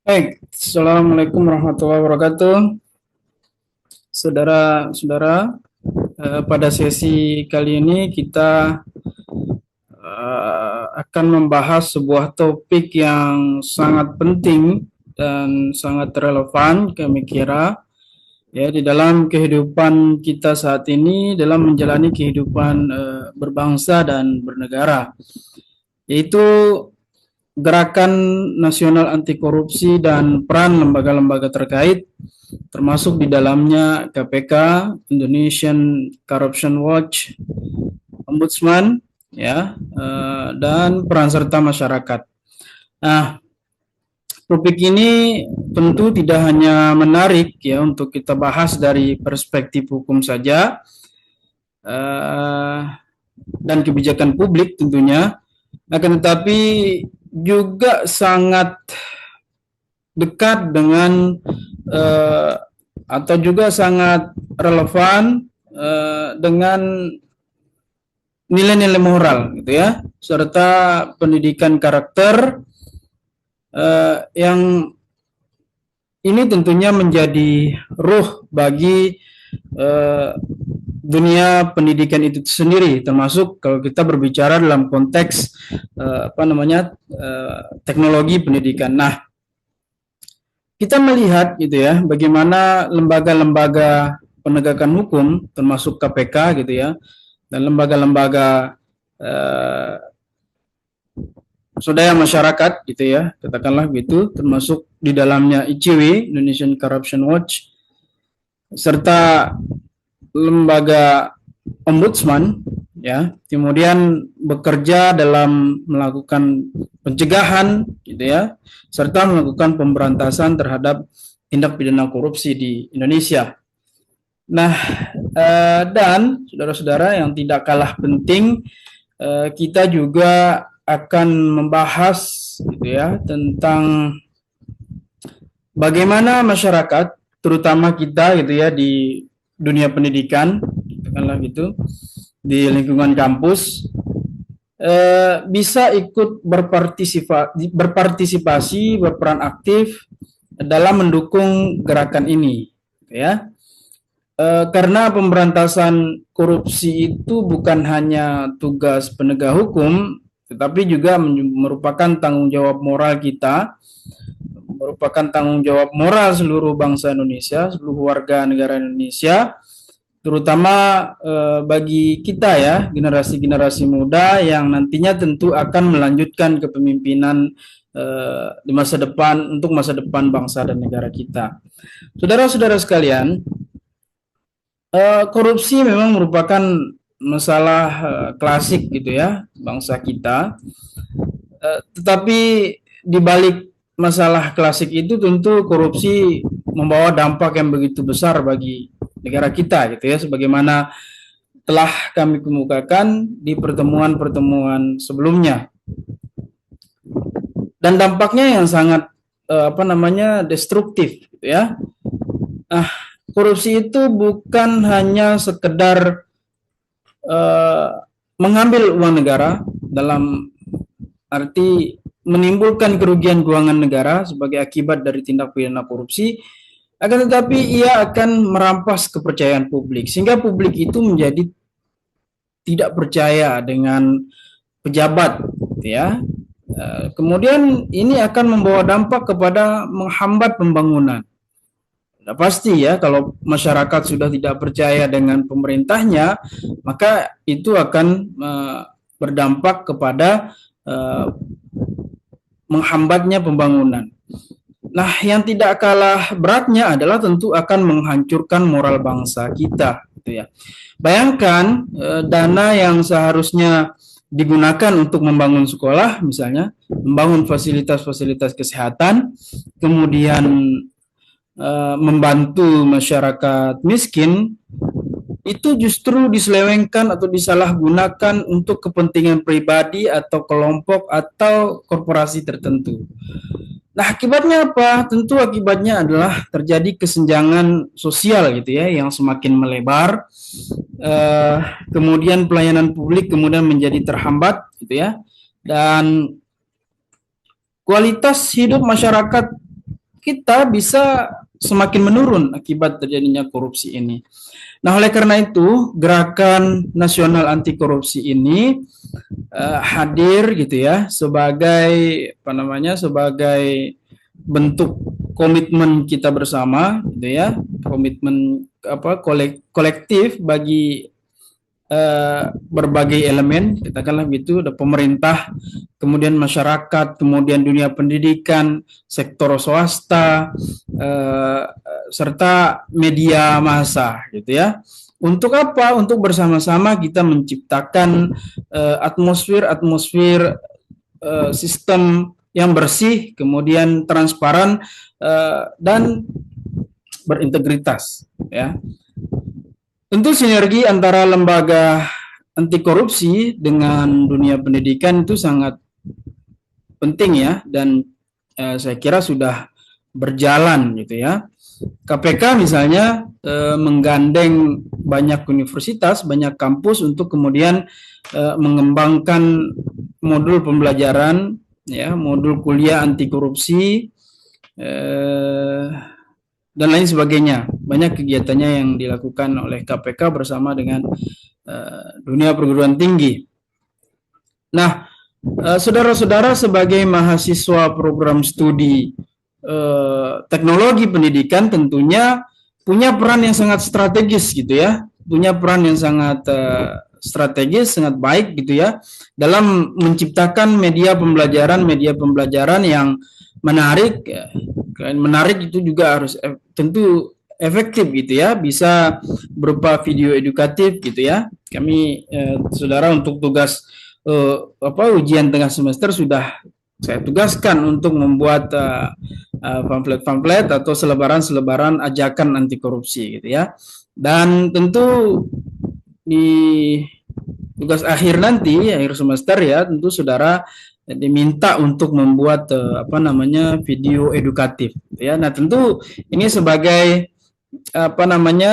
Baik, Assalamualaikum warahmatullahi wabarakatuh. Saudara-saudara, pada sesi kali ini kita akan membahas sebuah topik yang sangat penting dan sangat relevan kami kira ya di dalam kehidupan kita saat ini dalam menjalani kehidupan berbangsa dan bernegara, yaitu Gerakan Nasional Anti Korupsi dan peran lembaga-lembaga terkait, termasuk di dalamnya KPK, Indonesian Corruption Watch, Ombudsman, ya, dan peran serta masyarakat. Nah, topik ini tentu tidak hanya menarik ya untuk kita bahas dari perspektif hukum saja dan kebijakan publik tentunya, akan tetapi juga sangat dekat dengan atau juga sangat relevan dengan nilai-nilai moral gitu ya, serta pendidikan karakter yang ini tentunya menjadi ruh bagi dunia pendidikan itu sendiri, termasuk kalau kita berbicara dalam konteks teknologi pendidikan. Nah, kita melihat gitu ya bagaimana lembaga-lembaga penegakan hukum termasuk KPK gitu ya dan lembaga-lembaga swadaya masyarakat gitu ya, katakanlah gitu, termasuk di dalamnya ICW, Indonesian Corruption Watch, serta lembaga Ombudsman ya, kemudian bekerja dalam melakukan pencegahan gitu ya, serta melakukan pemberantasan terhadap tindak pidana korupsi di Indonesia. Nah, dan saudara-saudara yang tidak kalah penting, kita juga akan membahas gitu ya tentang bagaimana masyarakat, terutama kita gitu ya di dunia pendidikan, katakanlah gitu, di lingkungan kampus, bisa ikut berpartisipasi, berperan aktif dalam mendukung gerakan ini, ya. Karena pemberantasan korupsi itu bukan hanya tugas penegak hukum, tetapi juga merupakan tanggung jawab moral kita, merupakan tanggung jawab moral seluruh bangsa Indonesia, seluruh warga negara Indonesia, terutama bagi kita ya, generasi-generasi muda yang nantinya tentu akan melanjutkan kepemimpinan di masa depan, untuk masa depan bangsa dan negara kita. Saudara-saudara sekalian, korupsi memang merupakan masalah klasik gitu ya bangsa kita. Tetapi di balik masalah klasik itu tentu korupsi membawa dampak yang begitu besar bagi negara kita gitu ya, sebagaimana telah kami kemukakan di pertemuan-pertemuan sebelumnya. Dan dampaknya yang sangat destruktif gitu ya. Nah, korupsi itu bukan hanya sekedar mengambil uang negara dalam arti menimbulkan kerugian keuangan negara sebagai akibat dari tindak pidana korupsi, akan tetapi ia akan merampas kepercayaan publik, sehingga publik itu menjadi tidak percaya dengan pejabat, ya. Kemudian ini akan membawa dampak kepada menghambat pembangunan. Nah, pasti ya, kalau masyarakat sudah tidak percaya dengan pemerintahnya, maka itu akan berdampak kepada menghambatnya pembangunan. Nah, yang tidak kalah beratnya adalah tentu akan menghancurkan moral bangsa kita, gitu ya. Bayangkan dana yang seharusnya digunakan untuk membangun sekolah, misalnya membangun fasilitas-fasilitas kesehatan, kemudian membantu masyarakat miskin, itu justru diselewengkan atau disalahgunakan untuk kepentingan pribadi atau kelompok atau korporasi tertentu. Nah, akibatnya apa? Tentu akibatnya adalah terjadi kesenjangan sosial gitu ya, yang semakin melebar. Kemudian pelayanan publik kemudian menjadi terhambat gitu ya, dan kualitas hidup masyarakat kita bisa semakin menurun akibat terjadinya korupsi ini. Nah, oleh karena itu, Gerakan Nasional Anti Korupsi ini hadir gitu ya sebagai apa namanya sebagai bentuk komitmen kita bersama gitu ya, komitmen apa kolektif bagi berbagai elemen, katakanlah gitu, ada pemerintah, kemudian masyarakat, kemudian dunia pendidikan, sektor swasta, serta media massa, gitu ya. Untuk apa? Untuk bersama-sama kita menciptakan atmosfer sistem yang bersih, kemudian transparan dan berintegritas, ya. Tentu sinergi antara lembaga anti korupsi dengan dunia pendidikan itu sangat penting ya, dan saya kira sudah berjalan gitu ya. KPK misalnya menggandeng banyak universitas, banyak kampus untuk kemudian mengembangkan modul pembelajaran, ya, modul kuliah anti korupsi dan lain sebagainya. Banyak kegiatannya yang dilakukan oleh KPK bersama dengan dunia perguruan tinggi. Nah, saudara-saudara sebagai mahasiswa program studi teknologi pendidikan tentunya punya peran yang sangat strategis gitu ya, punya peran yang sangat strategis, sangat baik gitu ya, dalam menciptakan media pembelajaran yang menarik. Selain menarik itu juga harus tentu efektif gitu ya, bisa berupa video edukatif gitu ya. Kami saudara untuk tugas ujian tengah semester sudah saya tugaskan untuk membuat pamflet-pamflet atau selebaran-selebaran ajakan anti korupsi gitu ya. Dan tentu di tugas akhir nanti, akhir semester ya, tentu saudara diminta untuk membuat video edukatif ya. Nah, tentu ini sebagai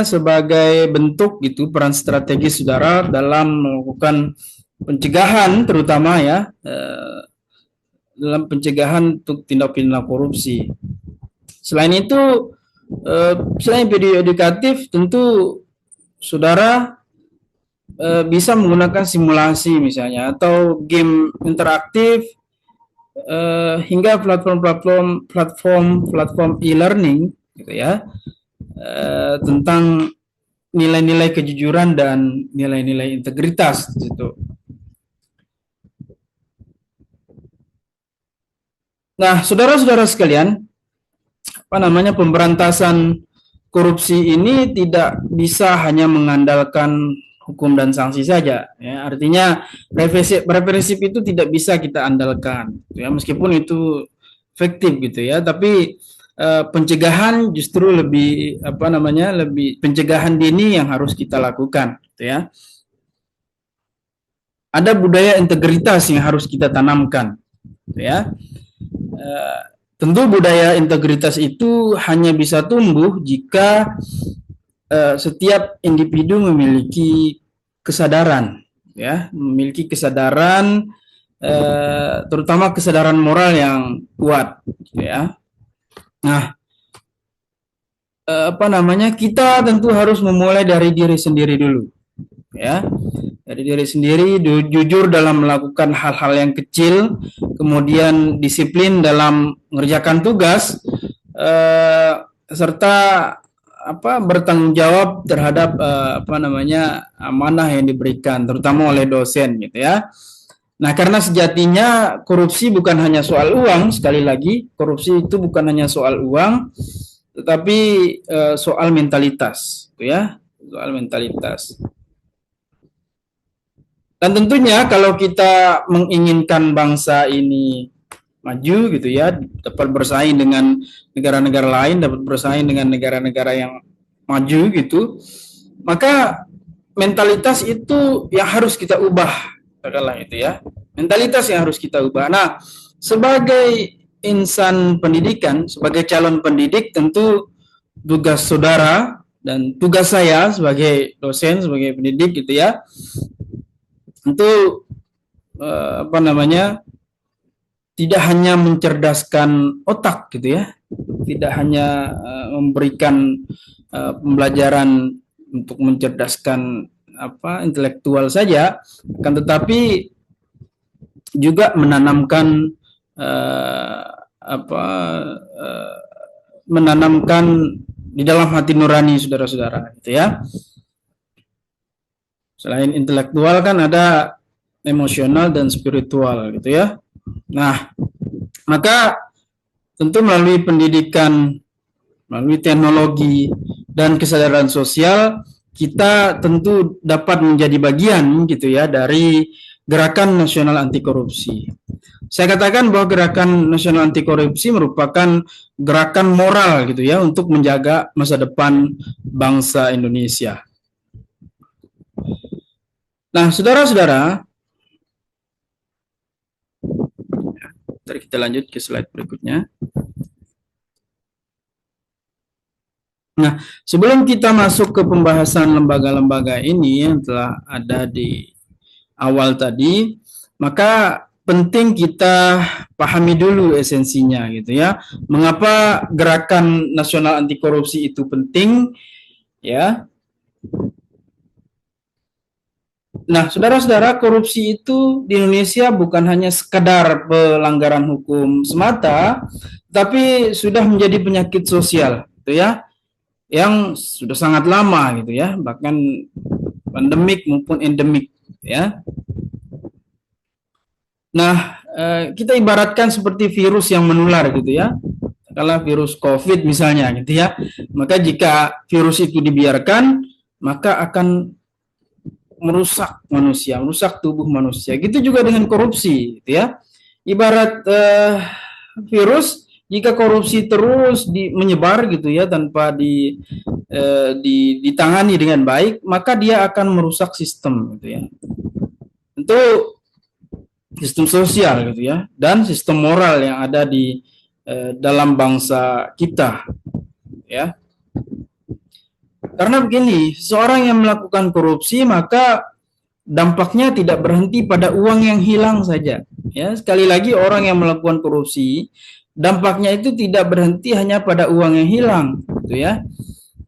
sebagai bentuk gitu peran strategis saudara dalam melakukan pencegahan, terutama ya dalam pencegahan untuk tindak pidana korupsi. Selain itu, selain video edukatif, tentu saudara bisa menggunakan simulasi misalnya atau game interaktif hingga platform e-learning gitu ya, tentang nilai-nilai kejujuran dan nilai-nilai integritas gitu. Nah, saudara-saudara sekalian, pemberantasan korupsi ini tidak bisa hanya mengandalkan hukum dan sanksi saja ya. Artinya represif itu tidak bisa kita andalkan ya, meskipun itu efektif gitu ya, tapi pencegahan justru lebih lebih pencegahan dini yang harus kita lakukan gitu ya. Ada budaya integritas yang harus kita tanamkan gitu ya. Tentu budaya integritas itu hanya bisa tumbuh jika setiap individu memiliki kesadaran, ya, memiliki kesadaran, terutama kesadaran moral yang kuat, ya. Nah, kita tentu harus memulai dari diri sendiri dulu, ya, dari diri sendiri, jujur dalam melakukan hal-hal yang kecil, kemudian disiplin dalam mengerjakan tugas, serta bertanggung jawab terhadap amanah yang diberikan, terutama oleh dosen gitu ya. Nah, karena sejatinya korupsi bukan hanya soal uang, sekali lagi korupsi itu bukan hanya soal uang, tetapi soal mentalitas gitu ya, soal mentalitas. Dan tentunya kalau kita menginginkan bangsa ini maju gitu ya, dapat bersaing dengan negara-negara lain, dapat bersaing dengan negara-negara yang maju gitu, maka mentalitas itu yang harus kita ubah, katakanlah itu ya, mentalitas yang harus kita ubah. Nah, sebagai insan pendidikan, sebagai calon pendidik, tentu tugas saudara dan tugas saya sebagai dosen, sebagai pendidik gitu ya, tentu tidak hanya mencerdaskan otak gitu ya, tidak hanya memberikan pembelajaran untuk mencerdaskan intelektual saja, akan tetapi juga menanamkan uh, apa uh, menanamkan di dalam hati nurani saudara-saudara, gitu ya. Selain intelektual kan ada emosional dan spiritual, gitu ya. Nah, maka tentu melalui pendidikan, melalui teknologi dan kesadaran sosial, kita tentu dapat menjadi bagian, gitu ya, dari Gerakan Nasional Anti Korupsi. Saya katakan bahwa Gerakan Nasional Anti Korupsi merupakan gerakan moral, gitu ya, untuk menjaga masa depan bangsa Indonesia. Nah, saudara-saudara, mari kita lanjut ke slide berikutnya. Nah, sebelum kita masuk ke pembahasan lembaga-lembaga ini yang telah ada di awal tadi, maka penting kita pahami dulu esensinya, gitu ya. Mengapa Gerakan Nasional Anti Korupsi itu penting, ya. Nah, saudara-saudara, korupsi itu di Indonesia bukan hanya sekadar pelanggaran hukum semata, tapi sudah menjadi penyakit sosial, gitu ya, yang sudah sangat lama, gitu ya, bahkan pandemik maupun endemik, ya. Nah, kita ibaratkan seperti virus yang menular, gitu ya. Kalau virus COVID misalnya, gitu ya, maka jika virus itu dibiarkan, maka akan merusak manusia, merusak tubuh manusia. Gitu juga dengan korupsi, gitu ya. Ibarat virus, jika korupsi terus menyebar, gitu ya, tanpa ditangani dengan baik, maka dia akan merusak sistem, gitu ya. Tentu sistem sosial, gitu ya, dan sistem moral yang ada di dalam bangsa kita, ya. Karena begini, seseorang yang melakukan korupsi maka dampaknya tidak berhenti pada uang yang hilang saja. Ya, sekali lagi orang yang melakukan korupsi dampaknya itu tidak berhenti hanya pada uang yang hilang, gitu ya.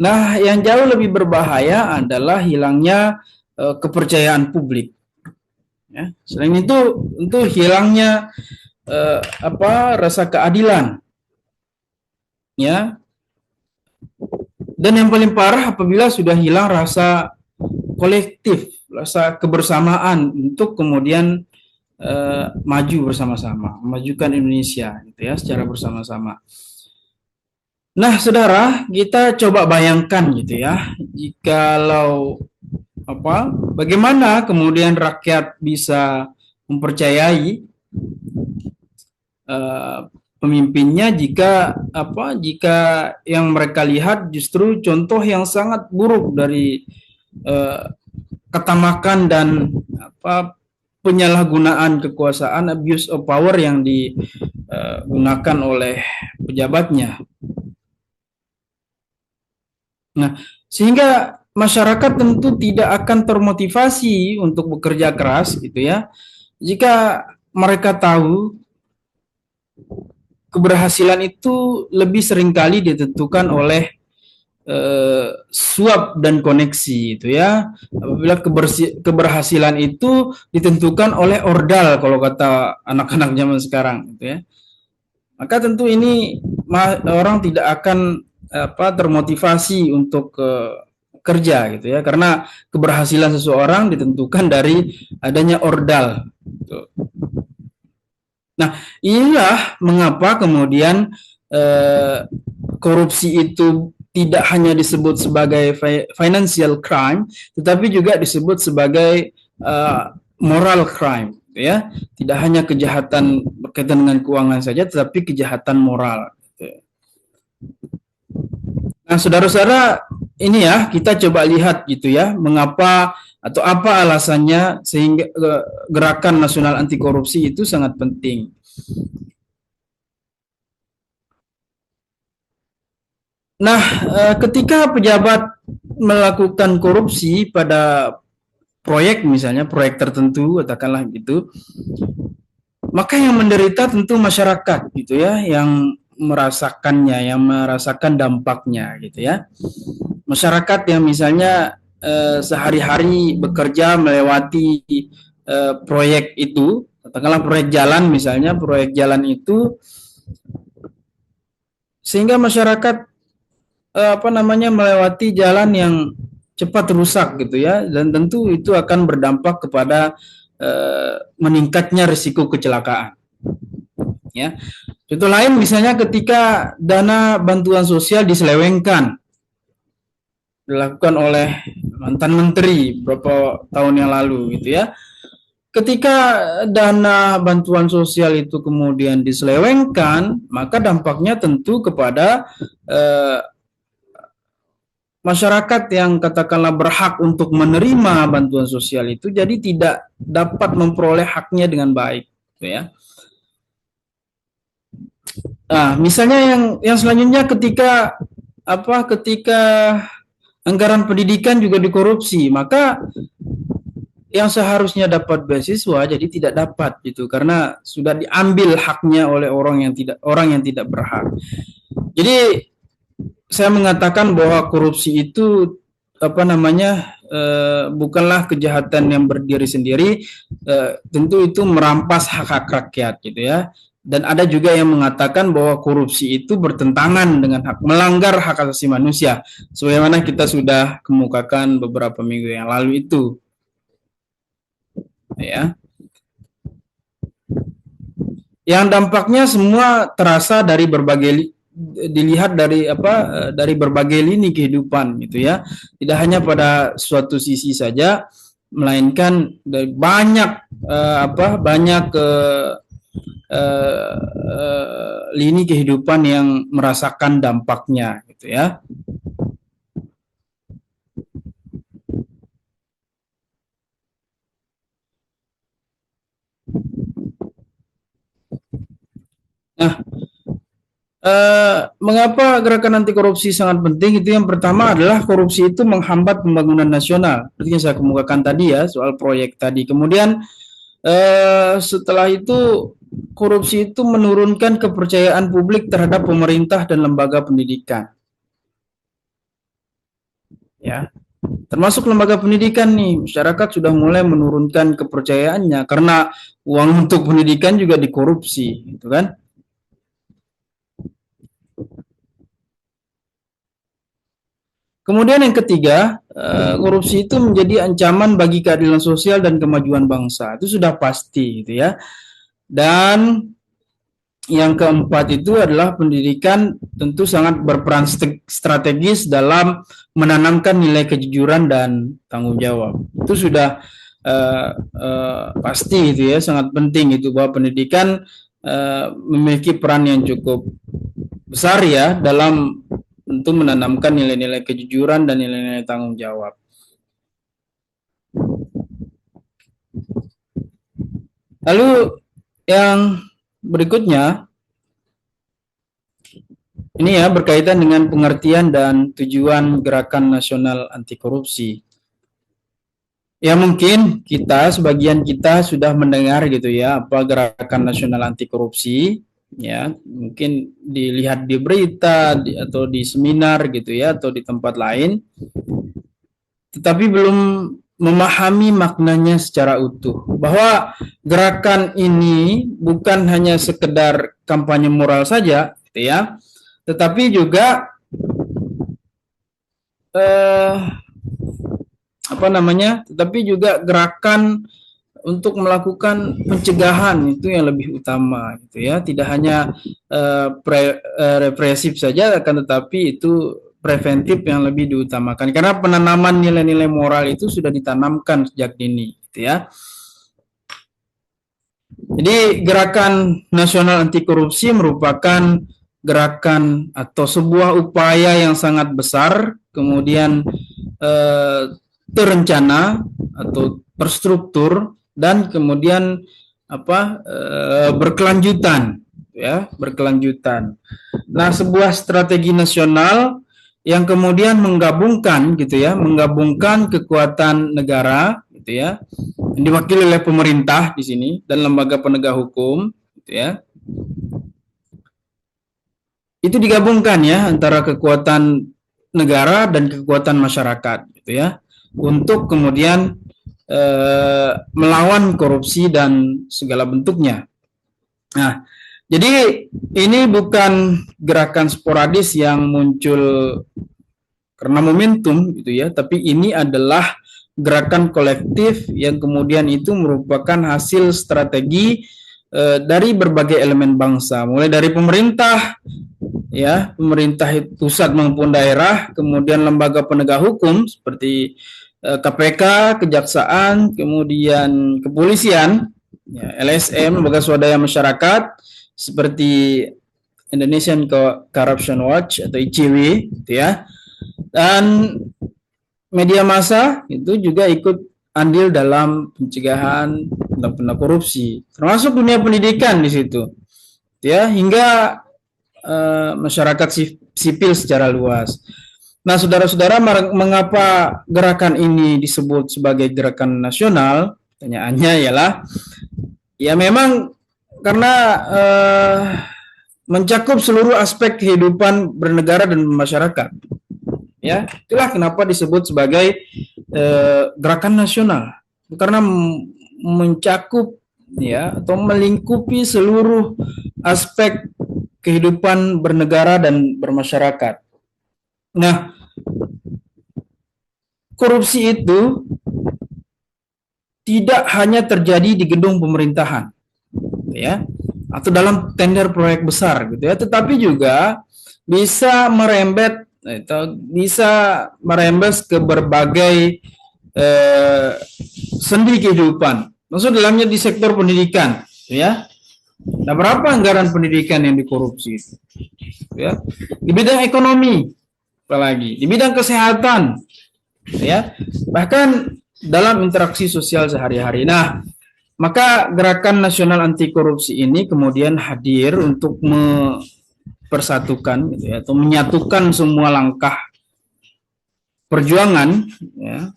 Nah, yang jauh lebih berbahaya adalah hilangnya kepercayaan publik. Ya. Selain itu, untuk hilangnya rasa keadilan, ya. Dan yang paling parah apabila sudah hilang rasa kolektif, rasa kebersamaan untuk kemudian maju bersama-sama, memajukan Indonesia, gitu ya, secara bersama-sama. Nah, saudara, kita coba bayangkan, gitu ya, jikalau bagaimana kemudian rakyat bisa mempercayai pemimpinnya jika yang mereka lihat justru contoh yang sangat buruk dari ketamakan dan penyalahgunaan kekuasaan, abuse of power yang digunakan oleh pejabatnya. Nah, sehingga masyarakat tentu tidak akan termotivasi untuk bekerja keras, gitu ya, jika mereka tahu keberhasilan itu lebih seringkali ditentukan oleh suap dan koneksi, itu ya. Apabila keberhasilan itu ditentukan oleh ordal, kalau kata anak-anak zaman sekarang, gitu ya, maka tentu ini orang tidak akan termotivasi untuk kerja, gitu ya, karena keberhasilan seseorang ditentukan dari adanya ordal, gitu. Nah, inilah mengapa kemudian korupsi itu tidak hanya disebut sebagai financial crime, tetapi juga disebut sebagai moral crime, ya. Tidak hanya kejahatan berkaitan dengan keuangan saja, tetapi kejahatan moral, gitu. Nah, saudara-saudara, ini ya, kita coba lihat, gitu ya, mengapa atau apa alasannya sehingga Gerakan Nasional Anti Korupsi itu sangat penting. Nah, ketika pejabat melakukan korupsi pada proyek, misalnya proyek tertentu, katakanlah gitu, maka yang menderita tentu masyarakat, gitu ya, yang merasakannya, yang merasakan dampaknya gitu ya. Masyarakat yang misalnya sehari-hari bekerja melewati proyek itu, katakanlah proyek jalan misalnya, proyek jalan itu sehingga masyarakat melewati jalan yang cepat rusak gitu ya, dan tentu itu akan berdampak kepada meningkatnya risiko kecelakaan. Ya, contoh lain misalnya ketika dana bantuan sosial diselewengkan, dilakukan oleh mantan menteri beberapa tahun yang lalu gitu ya. Ketika dana bantuan sosial itu kemudian diselewengkan, maka dampaknya tentu kepada masyarakat yang katakanlah berhak untuk menerima bantuan sosial itu jadi tidak dapat memperoleh haknya dengan baik, gitu ya. Nah, misalnya yang selanjutnya ketika anggaran pendidikan juga dikorupsi, maka yang seharusnya dapat beasiswa jadi tidak dapat gitu karena sudah diambil haknya oleh orang yang tidak berhak. Jadi saya mengatakan bahwa korupsi itu bukanlah kejahatan yang berdiri sendiri, tentu itu merampas hak-hak rakyat gitu ya. Dan ada juga yang mengatakan bahwa korupsi itu bertentangan dengan melanggar hak asasi manusia, sebagaimana kita sudah kemukakan beberapa minggu yang lalu itu, ya. Yang dampaknya semua terasa dari dilihat dari berbagai lini kehidupan gitu ya, tidak hanya pada suatu sisi saja, melainkan dari banyak lini kehidupan yang merasakan dampaknya gitu ya. Nah, mengapa gerakan anti korupsi sangat penting? Itu yang pertama adalah korupsi itu menghambat pembangunan nasional. Seperti yang saya kemukakan tadi ya, soal proyek tadi. Kemudian setelah itu korupsi itu menurunkan kepercayaan publik terhadap pemerintah dan lembaga pendidikan. Ya, termasuk lembaga pendidikan nih, masyarakat sudah mulai menurunkan kepercayaannya karena uang untuk pendidikan juga dikorupsi, gitu kan? Kemudian yang ketiga, korupsi itu menjadi ancaman bagi keadilan sosial dan kemajuan bangsa. Itu sudah pasti gitu ya. Dan yang keempat itu adalah pendidikan tentu sangat berperan strategis dalam menanamkan nilai kejujuran dan tanggung jawab. Itu sudah pasti gitu ya, sangat penting itu bahwa pendidikan memiliki peran yang cukup besar ya dalam tentu menanamkan nilai-nilai kejujuran dan nilai-nilai tanggung jawab. Lalu yang berikutnya, ini ya berkaitan dengan pengertian dan tujuan Gerakan Nasional Anti Korupsi. Ya mungkin sebagian kita sudah mendengar gitu ya apa Gerakan Nasional Anti Korupsi. Ya mungkin dilihat di berita atau di seminar gitu ya atau di tempat lain, tetapi belum memahami maknanya secara utuh, bahwa gerakan ini bukan hanya sekedar kampanye moral saja gitu ya, tetapi juga tetapi juga gerakan untuk melakukan pencegahan itu yang lebih utama gitu ya, tidak hanya represif saja, akan tetapi itu preventif yang lebih diutamakan karena penanaman nilai-nilai moral itu sudah ditanamkan sejak dini gitu ya. Jadi gerakan nasional anti korupsi merupakan gerakan atau sebuah upaya yang sangat besar, kemudian terencana atau terstruktur dan kemudian berkelanjutan ya, berkelanjutan. Nah, sebuah strategi nasional yang kemudian menggabungkan kekuatan negara gitu ya, yang diwakili oleh pemerintah di sini dan lembaga penegak hukum gitu ya. itu digabungkan ya antara kekuatan negara dan kekuatan masyarakat gitu ya untuk kemudian melawan korupsi dan segala bentuknya. Nah, jadi ini bukan gerakan sporadis yang muncul karena momentum gitu ya, tapi ini adalah gerakan kolektif yang kemudian itu merupakan hasil strategi dari berbagai elemen bangsa, mulai dari pemerintah ya, pemerintah pusat maupun daerah, kemudian lembaga penegak hukum seperti KPK, kejaksaan, kemudian kepolisian, ya, LSM, lembaga swadaya masyarakat seperti Indonesian Corruption Watch atau ICW, gitu ya, dan media massa itu juga ikut andil dalam pencegahan tindak korupsi, termasuk dunia pendidikan di situ, ya, hingga masyarakat sipil secara luas. Nah, saudara-saudara, mengapa gerakan ini disebut sebagai gerakan nasional? Pertanyaannya ialah, ya memang karena mencakup seluruh aspek kehidupan bernegara dan masyarakat. Ya, itulah kenapa disebut sebagai gerakan nasional, karena mencakup ya atau melingkupi seluruh aspek kehidupan bernegara dan bermasyarakat. Nah, korupsi itu tidak hanya terjadi di gedung pemerintahan, ya, atau dalam tender proyek besar, gitu ya, tetapi juga bisa merembet atau bisa merembes ke berbagai sendi kehidupan. Maksud dalamnya di sektor pendidikan, ya. Nah, berapa anggaran pendidikan yang dikorupsi? Ya, di bidang ekonomi, apalagi di bidang kesehatan, ya, bahkan dalam interaksi sosial sehari-hari. Nah, maka gerakan nasional anti korupsi ini kemudian hadir untuk mempersatukan, gitu ya, atau menyatukan semua langkah perjuangan, ya,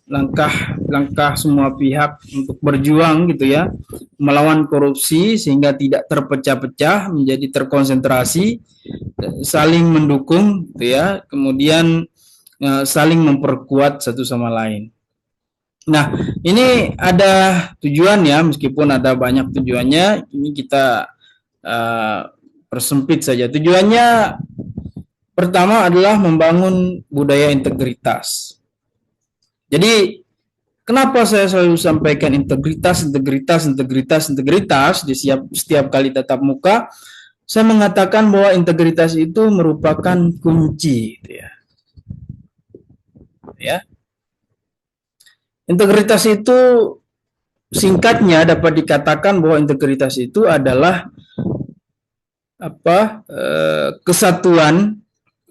langkah semua pihak untuk berjuang, gitu ya, melawan korupsi sehingga tidak terpecah-pecah menjadi terkonsentrasi, saling mendukung, gitu ya, kemudian saling memperkuat satu sama lain. Nah, ini ada tujuan ya, meskipun ada banyak tujuannya, ini kita persempit saja. Tujuannya pertama adalah membangun budaya integritas. Jadi, kenapa saya selalu sampaikan integritas di setiap kali tatap muka? Saya mengatakan bahwa integritas itu merupakan kunci, gitu ya. Ya. Integritas itu singkatnya dapat dikatakan bahwa integritas itu adalah kesatuan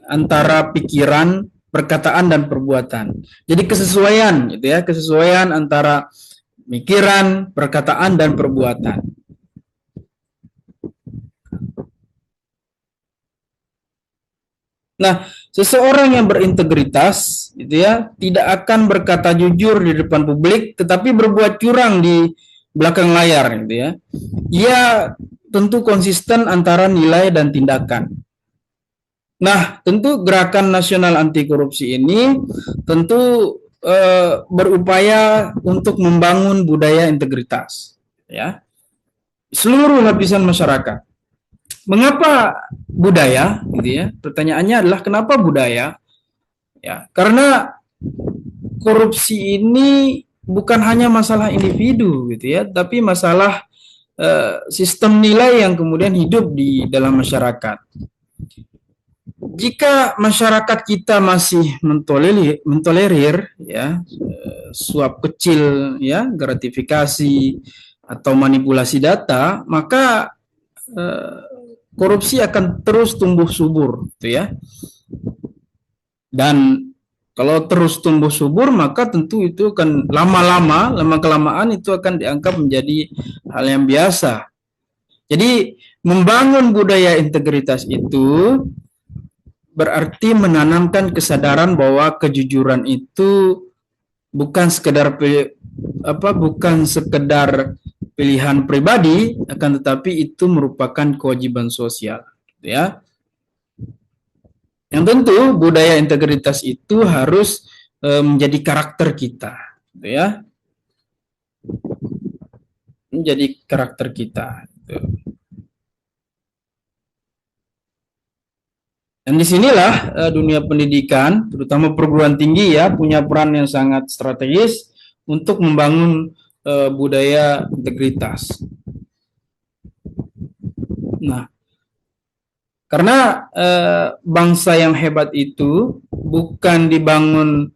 antara pikiran, perkataan dan perbuatan. Jadi kesesuaian, gitu ya, kesesuaian antara pikiran, perkataan dan perbuatan. Nah, seseorang yang berintegritas, gitu ya, tidak akan berkata jujur di depan publik, tetapi berbuat curang di belakang layar, gitu ya. Ia tentu konsisten antara nilai dan tindakan. Nah, tentu gerakan nasional anti korupsi ini tentu berupaya untuk membangun budaya integritas, ya, seluruh lapisan masyarakat. Mengapa budaya? Gitu ya. Pertanyaannya adalah kenapa budaya? Ya, karena korupsi ini bukan hanya masalah individu, gitu ya, tapi masalah sistem nilai yang kemudian hidup di dalam masyarakat. Jika masyarakat kita masih mentolerir ya suap kecil, ya, gratifikasi atau manipulasi data, maka korupsi akan terus tumbuh subur, gitu ya. Dan kalau terus tumbuh subur, maka tentu itu akan lama kelamaan itu akan dianggap menjadi hal yang biasa. Jadi membangun budaya integritas itu berarti menanamkan kesadaran bahwa kejujuran itu bukan sekedar pilihan pribadi, akan tetapi itu merupakan kewajiban sosial, ya. Yang tentu budaya integritas itu harus menjadi karakter kita, gitu ya, menjadi karakter kita. Gitu. Dan disinilah dunia pendidikan, terutama perguruan tinggi ya, punya peran yang sangat strategis untuk membangun budaya integritas. Nah, karena bangsa yang hebat itu bukan dibangun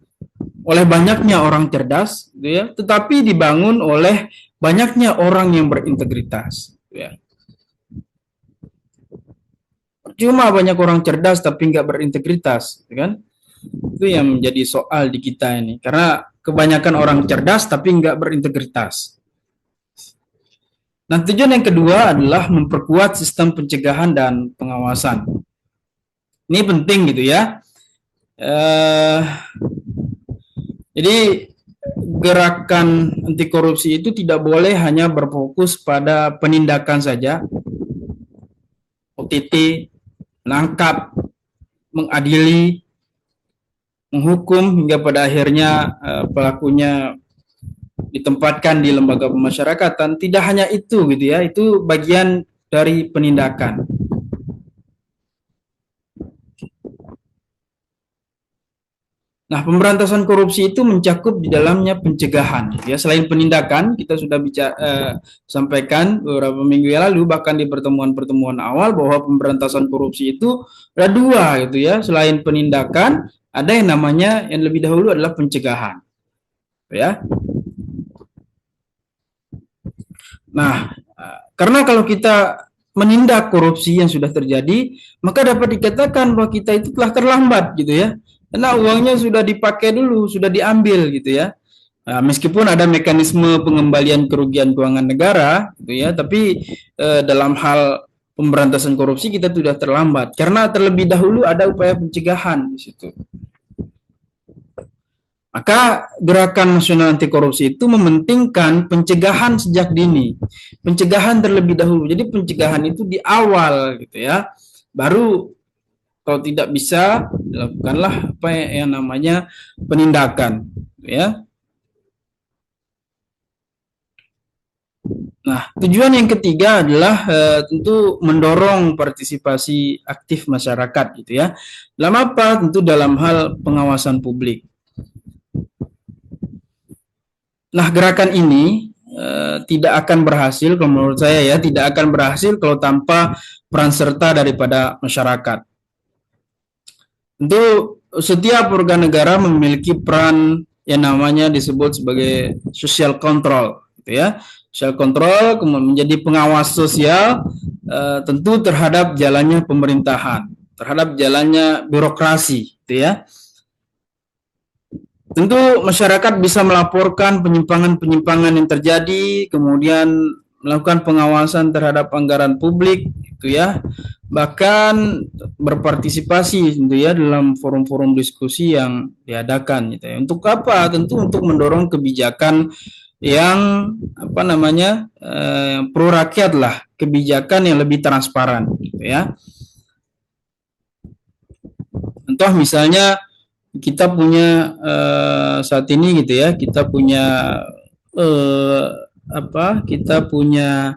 oleh banyaknya orang cerdas, gitu ya, tetapi dibangun oleh banyaknya orang yang berintegritas. Gitu ya. Cuma banyak orang cerdas tapi nggak berintegritas, gitu kan? Itu yang menjadi soal di kita ini. Karena kebanyakan orang cerdas tapi nggak berintegritas. Nah, tujuan yang kedua adalah memperkuat sistem pencegahan dan pengawasan. Ini penting gitu ya. Jadi gerakan anti korupsi itu tidak boleh hanya berfokus pada penindakan saja, OTT, menangkap, mengadili, menghukum hingga pada akhirnya pelakunya ditempatkan di lembaga pemasyarakatan. Tidak hanya itu gitu ya, itu bagian dari penindakan. Nah, pemberantasan korupsi itu mencakup di dalamnya pencegahan. Ya, selain penindakan, kita sudah sampaikan beberapa minggu yang lalu, bahkan di pertemuan-pertemuan awal, bahwa pemberantasan korupsi itu ada dua, gitu ya. Selain penindakan, ada yang namanya yang lebih dahulu adalah pencegahan. Ya. Nah, karena kalau kita menindak korupsi yang sudah terjadi, maka dapat dikatakan bahwa kita itu telah terlambat, gitu ya. Karena uangnya sudah dipakai dulu, sudah diambil gitu ya. Nah, meskipun ada mekanisme pengembalian kerugian keuangan negara gitu ya, tapi dalam hal pemberantasan korupsi kita sudah terlambat karena terlebih dahulu ada upaya pencegahan di situ. Maka Gerakan Nasional Anti Korupsi itu mementingkan pencegahan sejak dini, pencegahan terlebih dahulu. Jadi pencegahan itu di awal gitu ya, baru kalau tidak bisa lakukanlah apa yang namanya penindakan, ya. Nah, tujuan yang ketiga adalah tentu mendorong partisipasi aktif masyarakat, gitu ya. Dalam apa? Tentu dalam hal pengawasan publik. Nah, gerakan ini tidak akan berhasil, kalau menurut saya ya, tidak akan berhasil kalau tanpa peran serta daripada masyarakat. Tentu setiap organ negara memiliki peran yang namanya disebut sebagai social control, gitu ya. Social control kemudian menjadi pengawas sosial tentu terhadap jalannya pemerintahan, terhadap jalannya birokrasi, gitu ya. Tentu masyarakat bisa melaporkan penyimpangan-penyimpangan yang terjadi, kemudian melakukan pengawasan terhadap anggaran publik, gitu ya. Bahkan berpartisipasi, gitu ya, dalam forum-forum diskusi yang diadakan, gitu ya. Untuk apa? Tentu untuk mendorong kebijakan yang apa namanya pro rakyat lah, kebijakan yang lebih transparan, gitu ya. Contoh misalnya kita punya saat ini gitu ya, kita punya kita punya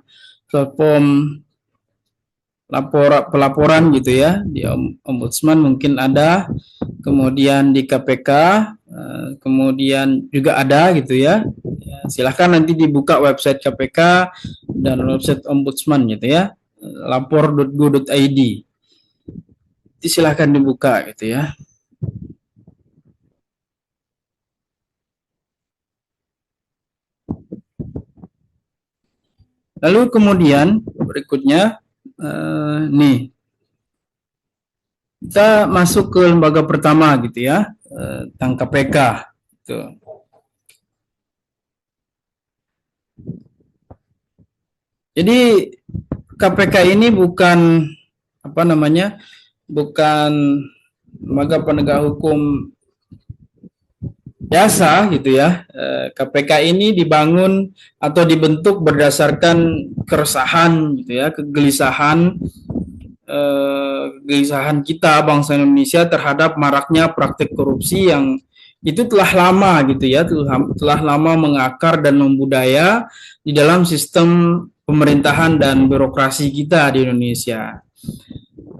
platform pelaporan gitu ya, di Ombudsman mungkin ada, kemudian di KPK kemudian juga ada gitu ya. Silahkan nanti dibuka website KPK dan website Ombudsman gitu ya, lapor.go.id, silahkan dibuka gitu ya. Lalu kemudian berikutnya nih kita masuk ke lembaga pertama gitu ya, tentang KPK gitu. Jadi KPK ini bukan apa namanya, bukan lembaga penegak hukum biasa gitu ya. KPK ini dibangun atau dibentuk berdasarkan keresahan gitu ya, kegelisahan kegelisahan kita bangsa Indonesia terhadap maraknya praktik korupsi yang itu telah lama gitu ya, telah lama mengakar dan membudaya di dalam sistem pemerintahan dan birokrasi kita di Indonesia.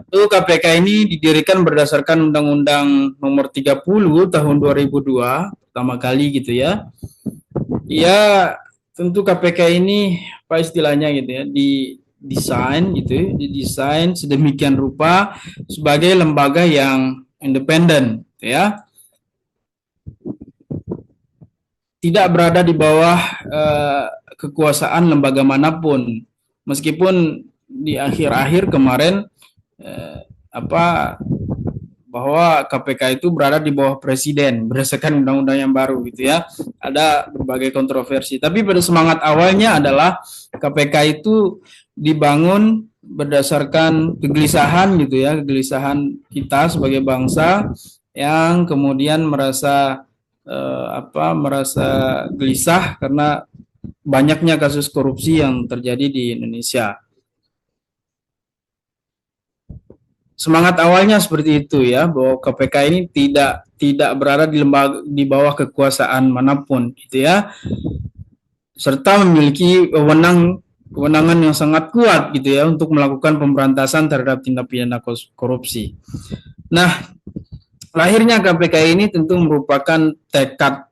Itu KPK ini didirikan berdasarkan Undang-Undang Nomor 30 Tahun 2002 pertama kali gitu ya. Ya, tentu KPK ini apa istilahnya gitu ya, didesain sedemikian rupa sebagai lembaga yang independen gitu ya. Tidak berada di bawah kekuasaan lembaga manapun. Meskipun di akhir-akhir kemarin bahwa KPK itu berada di bawah presiden berdasarkan undang-undang yang baru gitu ya. Ada berbagai kontroversi. Tapi pada semangat awalnya adalah KPK itu dibangun berdasarkan kegelisahan gitu ya, kegelisahan kita sebagai bangsa yang kemudian merasa gelisah karena banyaknya kasus korupsi yang terjadi di Indonesia. Semangat awalnya seperti itu ya, bahwa KPK ini tidak berada di bawah kekuasaan manapun gitu ya, serta memiliki kewenangan yang sangat kuat gitu ya untuk melakukan pemberantasan terhadap tindak pidana korupsi. Nah, lahirnya KPK ini tentu merupakan tekad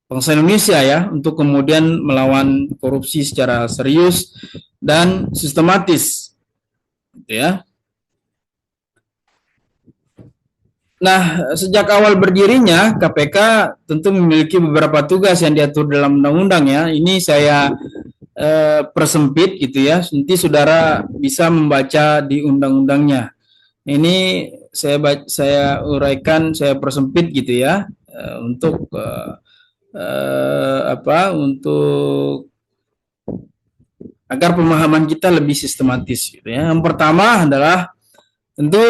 bangsa Indonesia ya untuk kemudian melawan korupsi secara serius dan sistematis gitu ya. Nah, sejak awal berdirinya KPK tentu memiliki beberapa tugas yang diatur dalam undang-undang ya. Ini saya persempit gitu ya. Nanti saudara bisa membaca di undang-undangnya. Ini saya uraikan, saya persempit gitu ya untuk untuk agar pemahaman kita lebih sistematis gitu ya. Yang pertama adalah tentu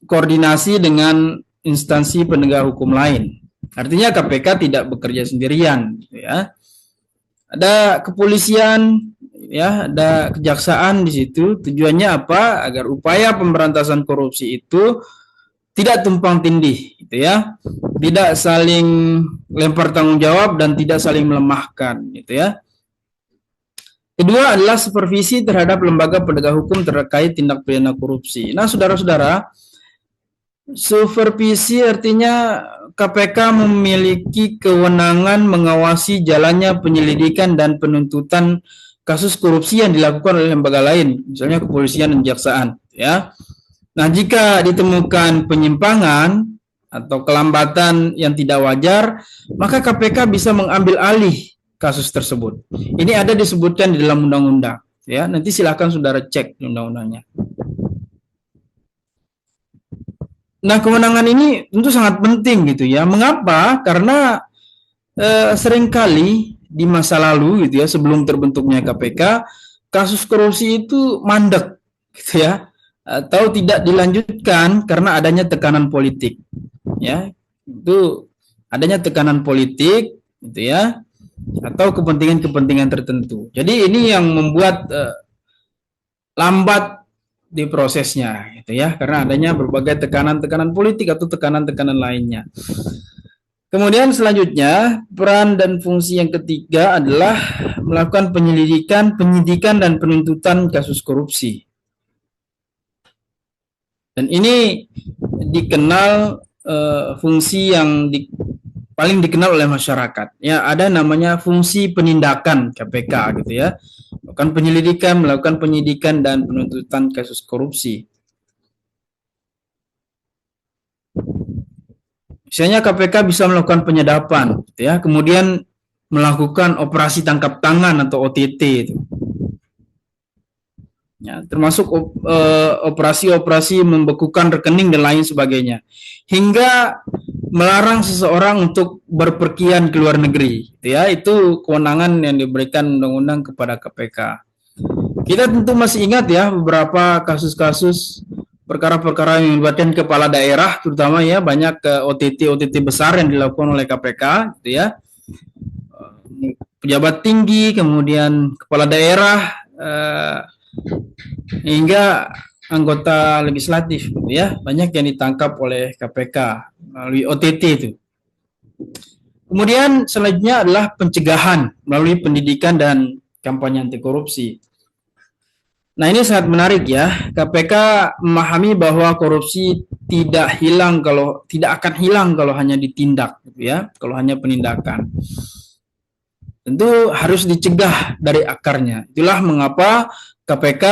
koordinasi dengan instansi penegak hukum lain. Artinya KPK tidak bekerja sendirian gitu ya. Ada kepolisian ya, ada kejaksaan di situ. Tujuannya apa? Agar upaya pemberantasan korupsi itu tidak tumpang tindih gitu ya. Tidak saling lempar tanggung jawab dan tidak saling melemahkan gitu ya. Kedua adalah supervisi terhadap lembaga penegak hukum terkait tindak pidana korupsi. Nah, saudara-saudara, supervisi artinya KPK memiliki kewenangan mengawasi jalannya penyelidikan dan penuntutan kasus korupsi yang dilakukan oleh lembaga lain, misalnya kepolisian dan kejaksaan ya. Nah, jika ditemukan penyimpangan atau kelambatan yang tidak wajar, maka KPK bisa mengambil alih kasus tersebut. Ini ada disebutkan di dalam undang-undang ya. Nanti silakan saudara cek di undang-undangnya. Nah, kewenangan ini tentu sangat penting gitu ya. Mengapa? Karena seringkali di masa lalu gitu ya, sebelum terbentuknya KPK, kasus korupsi itu mandek gitu ya, atau tidak dilanjutkan karena adanya tekanan politik. Ya, itu adanya tekanan politik gitu ya, atau kepentingan-kepentingan tertentu. Jadi ini yang membuat lambat di prosesnya gitu ya, karena adanya berbagai tekanan-tekanan politik atau tekanan-tekanan lainnya. Kemudian selanjutnya, peran dan fungsi yang ketiga adalah melakukan penyelidikan, penyidikan dan penuntutan kasus korupsi. Dan ini dikenal fungsi yang paling dikenal oleh masyarakat. Ya, ada namanya fungsi penindakan KPK gitu ya. Melakukan penyelidikan, melakukan penyidikan dan penuntutan kasus korupsi. Misalnya KPK bisa melakukan penyedapan, gitu ya, kemudian melakukan operasi tangkap tangan atau OTT itu. Ya, termasuk operasi-operasi membekukan rekening dan lain sebagainya, hingga melarang seseorang untuk berpergian ke luar negeri, gitu ya. Itu kewenangan yang diberikan undang-undang kepada KPK. Kita tentu masih ingat ya beberapa kasus-kasus perkara-perkara yang melibatkan kepala daerah, terutama ya banyak OTT besar yang dilakukan oleh KPK, gitu ya. Pejabat tinggi, kemudian kepala daerah, hingga anggota legislatif gitu ya, banyak yang ditangkap oleh KPK melalui OTT itu. Kemudian selanjutnya adalah pencegahan melalui pendidikan dan kampanye anti korupsi. Nah, ini sangat menarik ya. KPK memahami bahwa korupsi tidak akan hilang kalau hanya ditindak gitu ya, kalau hanya penindakan. Tentu harus dicegah dari akarnya. Itulah mengapa KPK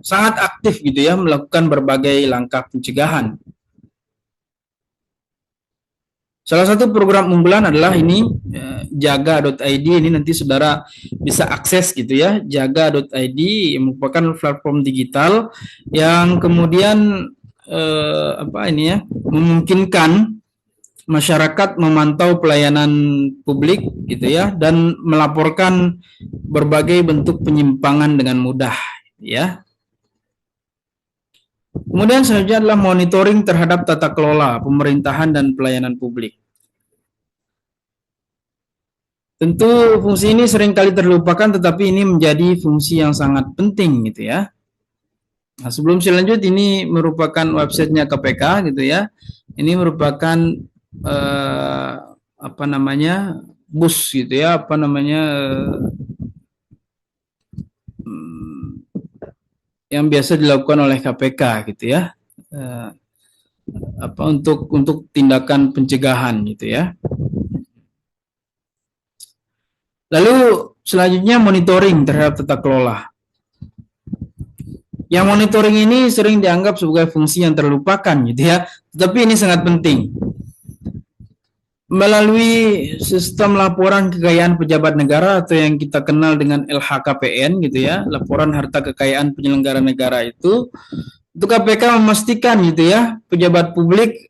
sangat aktif gitu ya melakukan berbagai langkah pencegahan. Salah satu program unggulan adalah ini jaga.id, ini nanti saudara bisa akses gitu ya. Jaga.id merupakan platform digital yang kemudian memungkinkan masyarakat memantau pelayanan publik gitu ya dan melaporkan berbagai bentuk penyimpangan dengan mudah ya. Kemudian selanjutnya adalah monitoring terhadap tata kelola pemerintahan dan pelayanan publik. Tentu fungsi ini seringkali terlupakan, tetapi ini menjadi fungsi yang sangat penting gitu ya. Nah, sebelum saya lanjut, ini merupakan websitenya KPK gitu ya. Ini merupakan bus gitu ya, yang biasa dilakukan oleh KPK gitu ya. Untuk tindakan pencegahan gitu ya. Lalu selanjutnya monitoring terhadap tata kelola. Yang monitoring ini sering dianggap sebagai fungsi yang terlupakan gitu ya, tetapi ini sangat penting. Melalui sistem laporan kekayaan pejabat negara atau yang kita kenal dengan LHKPN gitu ya, laporan harta kekayaan penyelenggara negara itu KPK memastikan gitu ya, pejabat publik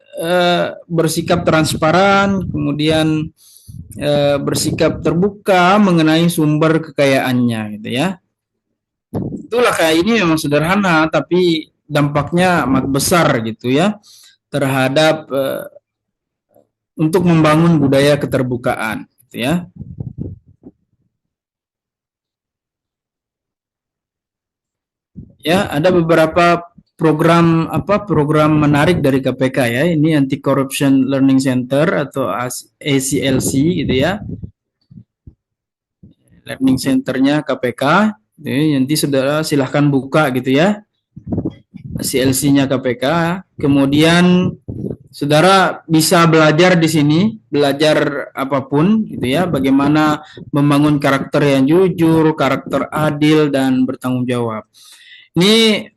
bersikap transparan, kemudian bersikap terbuka mengenai sumber kekayaannya gitu ya. Itulah kayak ini memang sederhana tapi dampaknya amat besar gitu ya terhadap untuk membangun budaya keterbukaan gitu ya. Ya, ada beberapa program menarik dari KPK ya. Ini Anti Corruption Learning Center atau ACLC gitu ya. Learning Centernya KPK. Nanti saudara silahkan buka gitu ya. ACLC-nya KPK. Kemudian saudara bisa belajar di sini, belajar apapun gitu ya, bagaimana membangun karakter yang jujur, karakter adil dan bertanggung jawab. Ini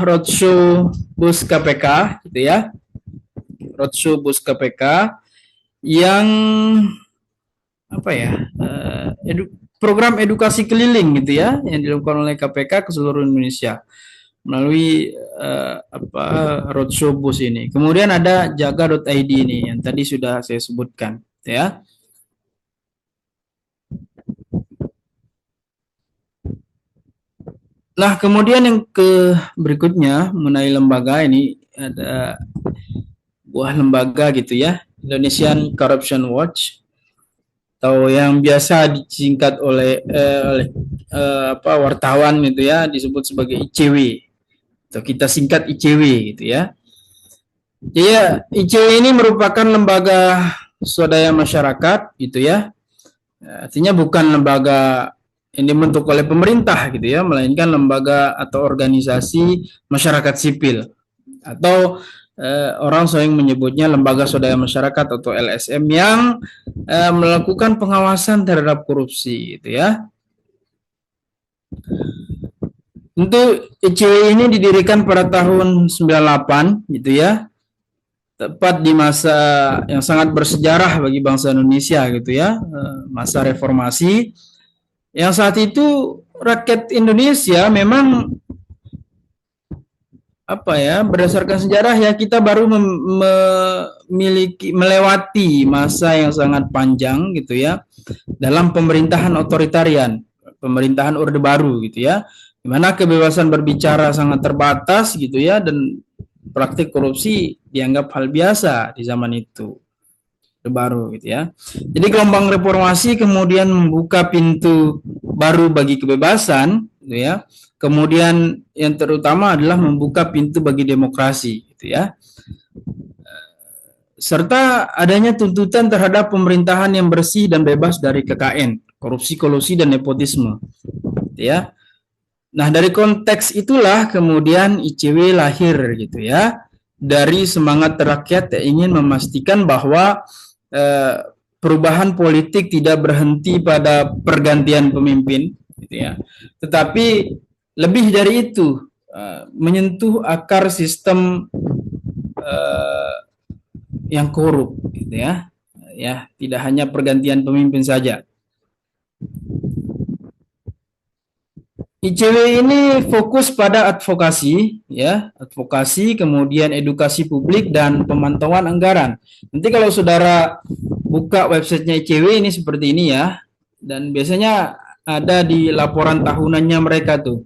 roadshow bus KPK gitu ya. Roadshow bus KPK yang program edukasi keliling gitu ya yang dilakukan oleh KPK ke seluruh Indonesia melalui roadshow bus ini. Kemudian ada jaga.id ini yang tadi sudah saya sebutkan ya. Nah, kemudian yang berikutnya mengenai lembaga ini ada buah lembaga gitu ya, Indonesian Corruption Watch atau yang biasa disingkat oleh wartawan gitu ya, disebut sebagai ICW atau kita singkat ICW gitu ya. Jadi ICW ini merupakan lembaga swadaya masyarakat gitu ya. Artinya bukan lembaga yang dibentuk oleh pemerintah gitu ya, melainkan lembaga atau organisasi masyarakat sipil atau orang sering menyebutnya lembaga swadaya masyarakat atau LSM yang melakukan pengawasan terhadap korupsi gitu ya. Untuk ICW ini didirikan pada tahun 98 gitu ya, tepat di masa yang sangat bersejarah bagi bangsa Indonesia gitu ya, masa reformasi. Yang saat itu rakyat Indonesia memang berdasarkan sejarah ya kita baru melewati masa yang sangat panjang gitu ya dalam pemerintahan otoritarian, pemerintahan Orde Baru gitu ya, di mana kebebasan berbicara sangat terbatas gitu ya dan praktik korupsi dianggap hal biasa di zaman itu. Baru gitu ya. Jadi gelombang reformasi kemudian membuka pintu baru bagi kebebasan gitu ya, kemudian yang terutama adalah membuka pintu bagi demokrasi, gitu ya. Serta adanya tuntutan terhadap pemerintahan yang bersih dan bebas dari KKN, korupsi, kolusi, dan nepotisme, gitu ya. Nah, dari konteks itulah kemudian ICW lahir, gitu ya, dari semangat rakyat yang ingin memastikan bahwa perubahan politik tidak berhenti pada pergantian pemimpin, gitu ya, tetapi lebih dari itu, menyentuh akar sistem yang korup, gitu ya. Ya, tidak hanya pergantian pemimpin saja. ICW ini fokus pada advokasi, ya, advokasi, kemudian edukasi publik dan pemantauan anggaran. Nanti kalau saudara buka websitenya ICW ini seperti ini ya, dan biasanya ada di laporan tahunannya mereka tuh,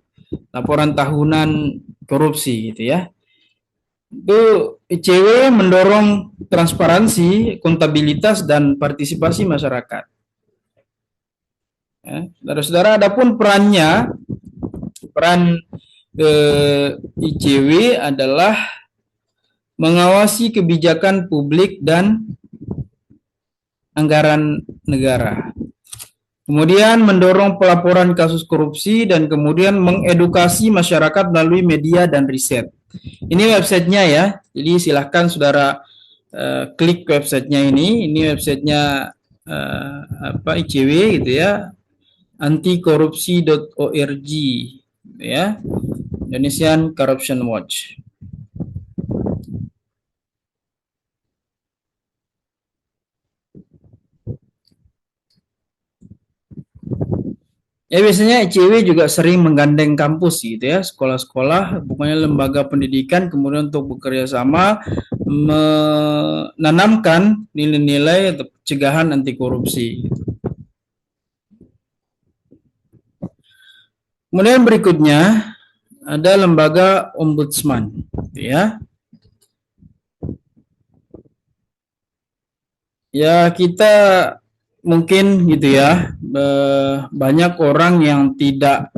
laporan tahunan korupsi, gitu ya. Itu ICW mendorong transparansi, akuntabilitas, dan partisipasi masyarakat. Ya, saudara-saudara, adapun peran ICW adalah mengawasi kebijakan publik dan anggaran negara. Kemudian mendorong pelaporan kasus korupsi dan kemudian mengedukasi masyarakat melalui media dan riset. Ini websitenya ya, jadi silahkan saudara klik websitenya ini. Ini websitenya ICW gitu ya, antikorupsi.org ya, Indonesian Corruption Watch. Ya, biasanya ICW juga sering menggandeng kampus gitu ya, sekolah-sekolah, pokoknya lembaga pendidikan, kemudian untuk bekerja sama menanamkan nilai-nilai atau pencegahan anti korupsi. Kemudian berikutnya ada lembaga ombudsman, gitu ya. Ya, kita mungkin gitu ya, banyak orang yang tidak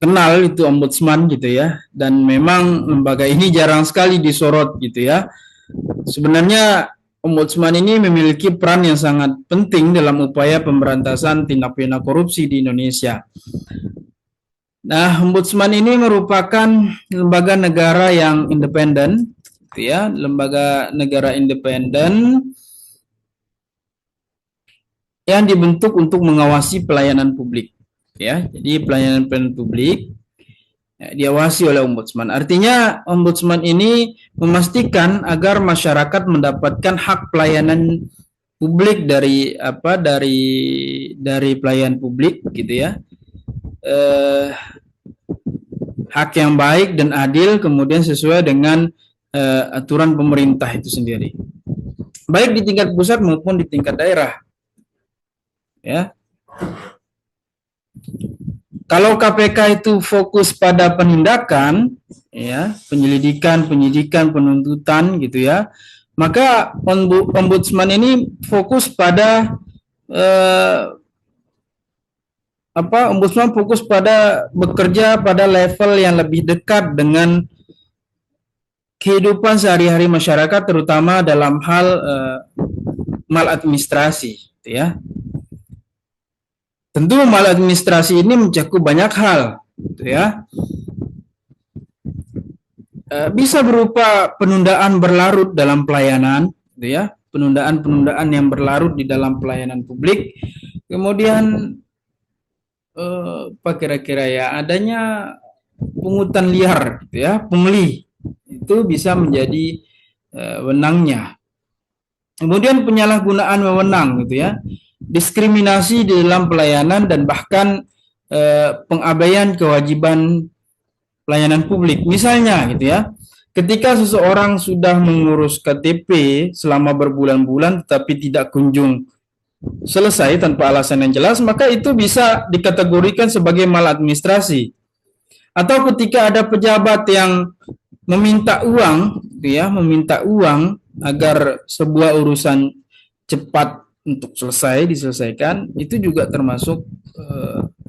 kenal itu ombudsman gitu ya, dan memang lembaga ini jarang sekali disorot gitu ya. Sebenarnya ombudsman ini memiliki peran yang sangat penting dalam upaya pemberantasan tindak pidana korupsi di Indonesia. Nah, ombudsman ini merupakan lembaga negara yang independen, gitu ya, lembaga negara independen yang dibentuk untuk mengawasi pelayanan publik, ya. Jadi pelayanan publik ya, diawasi oleh ombudsman. Artinya ombudsman ini memastikan agar masyarakat mendapatkan hak pelayanan publik dari pelayan publik gitu ya. Hak yang baik dan adil, kemudian sesuai dengan aturan pemerintah itu sendiri, baik di tingkat pusat maupun di tingkat daerah. Ya, kalau KPK itu fokus pada penindakan, ya, penyidikan, penuntutan, gitu ya, maka ombudsman ini fokus pada ombudsman fokus pada bekerja pada level yang lebih dekat dengan kehidupan sehari-hari masyarakat, terutama dalam hal maladministrasi, gitu ya. Tentu maladministrasi ini mencakup banyak hal, gitu ya. Bisa berupa penundaan berlarut dalam pelayanan, gitu ya, penundaan yang berlarut di dalam pelayanan publik. Kemudian apa kira-kira ya, adanya pungutan liar, gitu ya, pungli, itu bisa menjadi wewenangnya. Kemudian penyalahgunaan wewenang, gitu ya, diskriminasi di dalam pelayanan, dan bahkan pengabaian kewajiban pelayanan publik. Misalnya gitu ya, ketika seseorang sudah mengurus KTP selama berbulan-bulan tetapi tidak kunjung selesai tanpa alasan yang jelas, maka itu bisa dikategorikan sebagai maladministrasi. Atau ketika ada pejabat yang meminta uang, gitu ya, meminta uang agar sebuah urusan cepat untuk diselesaikan, itu juga termasuk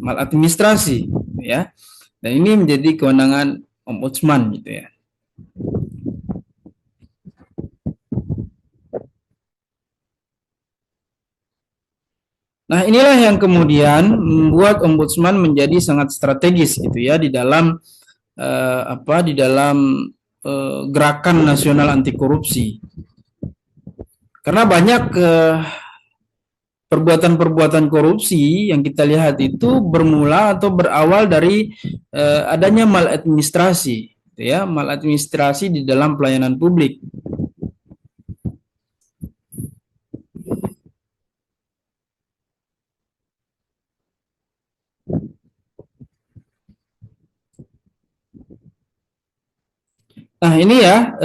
maladministrasi, ya. Dan ini menjadi kewenangan ombudsman gitu ya. Nah, inilah yang kemudian membuat ombudsman menjadi sangat strategis gitu ya di dalam di dalam gerakan nasional anti korupsi. Karena banyak perbuatan-perbuatan korupsi yang kita lihat itu bermula atau berawal dari adanya maladministrasi, gitu ya, maladministrasi di dalam pelayanan publik. Nah, ini ya,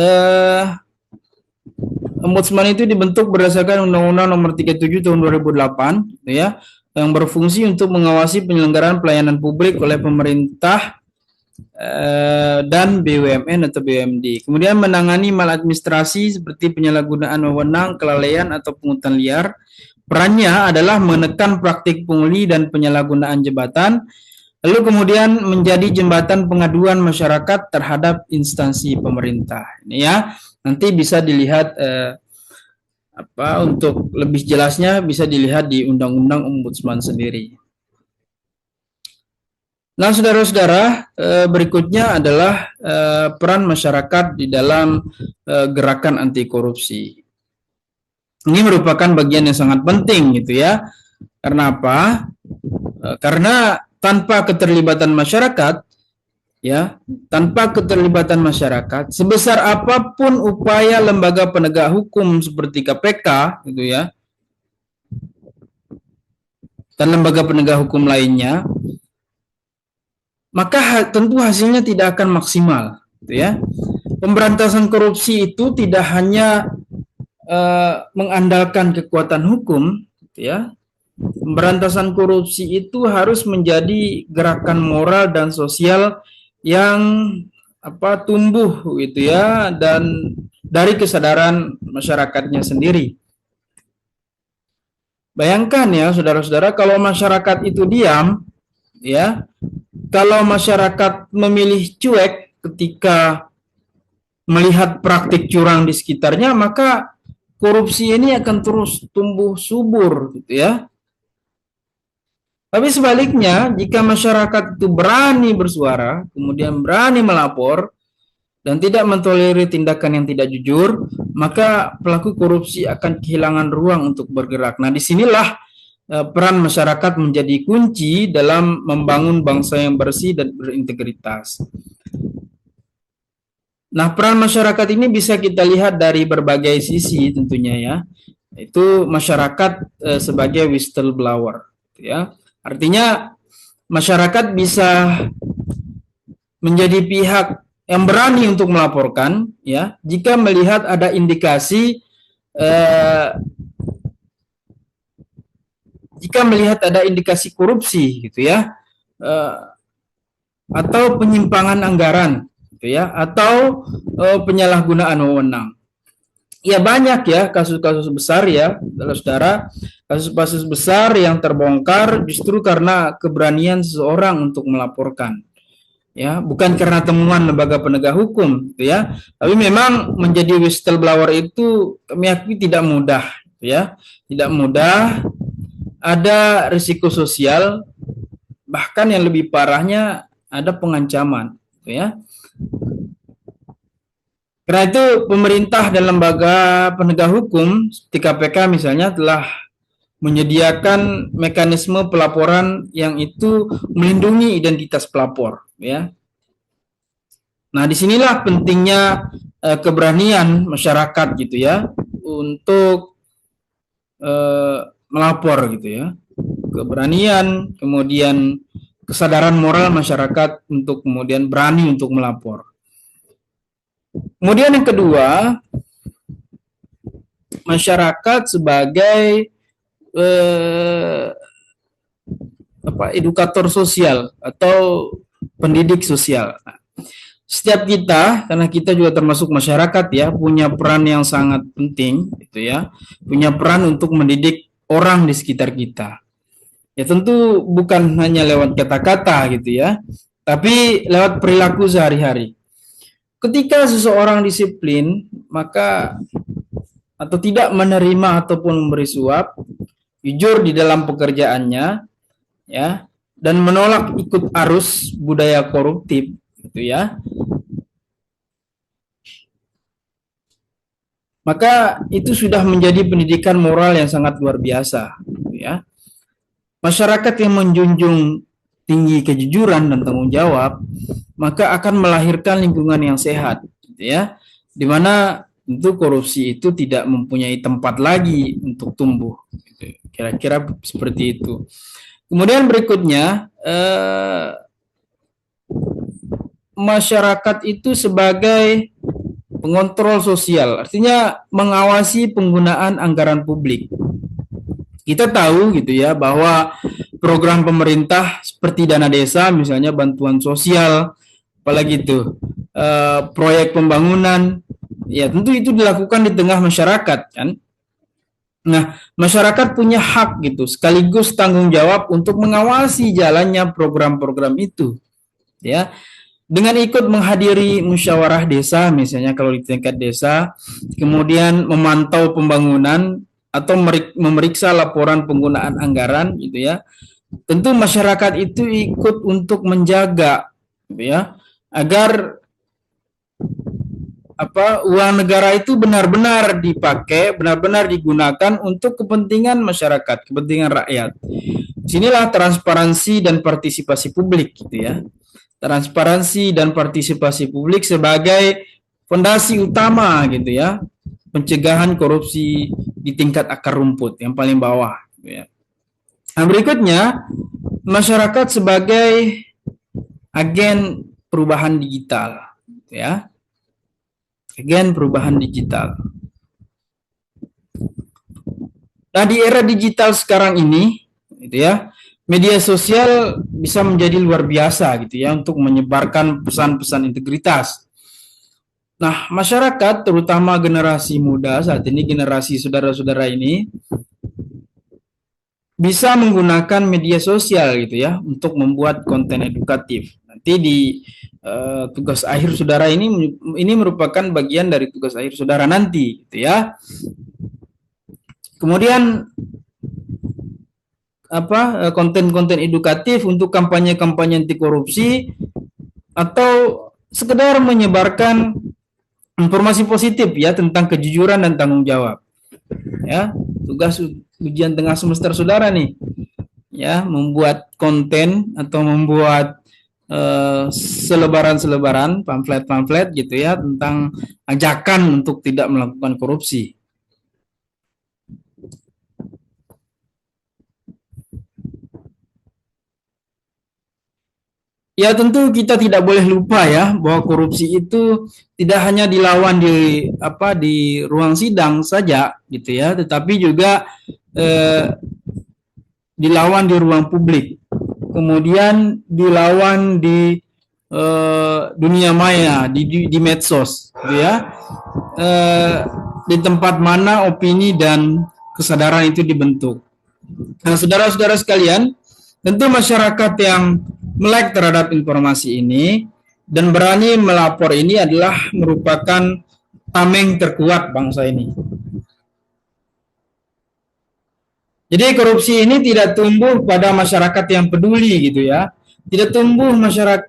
Ombudsman itu dibentuk berdasarkan Undang-Undang Nomor 37 Tahun 2008, gitu ya, yang berfungsi untuk mengawasi penyelenggaraan pelayanan publik oleh pemerintah dan BUMN atau BUMD. Kemudian menangani maladministrasi seperti penyalahgunaan wewenang, kelalaian atau pungutan liar. Perannya adalah menekan praktik pungli dan penyalahgunaan jabatan. Lalu kemudian menjadi jembatan pengaduan masyarakat terhadap instansi pemerintah. Ini ya, nanti bisa dilihat untuk lebih jelasnya bisa dilihat di Undang-Undang Ombudsman sendiri. Nah, saudara-saudara, berikutnya adalah peran masyarakat di dalam gerakan anti korupsi. Ini merupakan bagian yang sangat penting gitu ya. Karena apa? Karena tanpa keterlibatan masyarakat, ya, tanpa keterlibatan masyarakat, sebesar apapun upaya lembaga penegak hukum seperti KPK, gitu ya, dan lembaga penegak hukum lainnya, maka tentu hasilnya tidak akan maksimal, gitu ya. Pemberantasan korupsi itu tidak hanya mengandalkan kekuatan hukum, gitu ya. Pemberantasan korupsi itu harus menjadi gerakan moral dan sosial yang tumbuh gitu ya, dan dari kesadaran masyarakatnya sendiri. Bayangkan ya saudara-saudara, kalau masyarakat itu diam ya, kalau masyarakat memilih cuek ketika melihat praktik curang di sekitarnya, maka korupsi ini akan terus tumbuh subur gitu ya. Tapi sebaliknya, jika masyarakat itu berani bersuara, kemudian berani melapor, dan tidak mentolerir tindakan yang tidak jujur, maka pelaku korupsi akan kehilangan ruang untuk bergerak. Nah, disinilah peran masyarakat menjadi kunci dalam membangun bangsa yang bersih dan berintegritas. Nah, peran masyarakat ini bisa kita lihat dari berbagai sisi tentunya ya. Itu masyarakat sebagai whistleblower, ya. Artinya masyarakat bisa menjadi pihak yang berani untuk melaporkan, ya, jika melihat ada indikasi korupsi, gitu ya, atau penyimpangan anggaran, gitu ya, atau penyalahgunaan wewenang. Ya banyak ya kasus-kasus besar ya, saudara, kasus-kasus besar yang terbongkar justru karena keberanian seseorang untuk melaporkan. Ya, bukan karena temuan lembaga penegak hukum, gitu ya. Tapi memang menjadi whistleblower itu kami akui tidak mudah, gitu ya. Tidak mudah, ada risiko sosial, bahkan yang lebih parahnya ada pengancaman, gitu ya. Karena itu pemerintah dan lembaga penegak hukum seperti KPK misalnya telah menyediakan mekanisme pelaporan yang itu melindungi identitas pelapor, ya. Nah, disinilah pentingnya keberanian masyarakat gitu ya untuk melapor gitu ya. Keberanian, kemudian kesadaran moral masyarakat untuk kemudian berani untuk melapor. Kemudian yang kedua, masyarakat sebagai edukator sosial atau pendidik sosial. Setiap kita, karena kita juga termasuk masyarakat ya, punya peran yang sangat penting, gitu ya, punya peran untuk mendidik orang di sekitar kita. Ya tentu bukan hanya lewat kata-kata gitu ya, tapi lewat perilaku sehari-hari. Ketika seseorang disiplin, maka atau tidak menerima ataupun memberi suap, jujur di dalam pekerjaannya, ya, dan menolak ikut arus budaya koruptif, gitu ya, maka itu sudah menjadi pendidikan moral yang sangat luar biasa, gitu ya. Masyarakat yang menjunjung tinggi kejujuran dan tanggung jawab, maka akan melahirkan lingkungan yang sehat, gitu ya, di mana tentu korupsi itu tidak mempunyai tempat lagi untuk tumbuh. Gitu. Kira-kira seperti itu. Kemudian berikutnya, masyarakat itu sebagai pengontrol sosial, artinya mengawasi penggunaan anggaran publik. Kita tahu gitu ya bahwa program pemerintah seperti dana desa, misalnya bantuan sosial, apalagi itu proyek pembangunan, ya tentu itu dilakukan di tengah masyarakat kan. Nah, masyarakat punya hak gitu, sekaligus tanggung jawab untuk mengawasi jalannya program-program itu, ya. Dengan ikut menghadiri musyawarah desa, misalnya kalau di tingkat desa, kemudian memantau pembangunan atau memeriksa laporan penggunaan anggaran, gitu ya. Tentu masyarakat itu ikut untuk menjaga, gitu ya, agar uang negara itu benar-benar dipakai, benar-benar digunakan untuk kepentingan masyarakat, kepentingan rakyat. Sinilah transparansi dan partisipasi publik, gitu ya. Transparansi dan partisipasi publik sebagai fondasi utama, gitu ya, pencegahan korupsi di tingkat akar rumput yang paling bawah, gitu ya. Nah, berikutnya, masyarakat sebagai agen perubahan digital, gitu ya. Agen perubahan digital. Nah, di era digital sekarang ini, gitu ya, media sosial bisa menjadi luar biasa, gitu ya, untuk menyebarkan pesan-pesan integritas. Nah, masyarakat, terutama generasi muda saat ini, generasi saudara-saudara ini, bisa menggunakan media sosial, gitu ya, untuk membuat konten edukatif. Nanti di tugas akhir saudara ini merupakan bagian dari tugas akhir saudara nanti, gitu ya. Kemudian konten-konten edukatif untuk kampanye-kampanye anti korupsi atau sekedar menyebarkan informasi positif ya tentang kejujuran dan tanggung jawab. Ya, tugas ujian tengah semester saudara nih, ya, membuat konten atau membuat selebaran-selebaran, pamflet-pamflet gitu ya tentang ajakan untuk tidak melakukan korupsi. Ya tentu kita tidak boleh lupa ya bahwa korupsi itu tidak hanya dilawan di ruang sidang saja gitu ya, tetapi juga dilawan di ruang publik, kemudian dilawan di dunia maya, di medsos, gitu ya, di tempat mana opini dan kesadaran itu dibentuk. Nah, saudara-saudara sekalian, tentu masyarakat yang melek terhadap informasi ini dan berani melapor ini adalah merupakan tameng terkuat bangsa ini. Jadi korupsi ini tidak tumbuh pada masyarakat yang peduli gitu ya, tidak tumbuh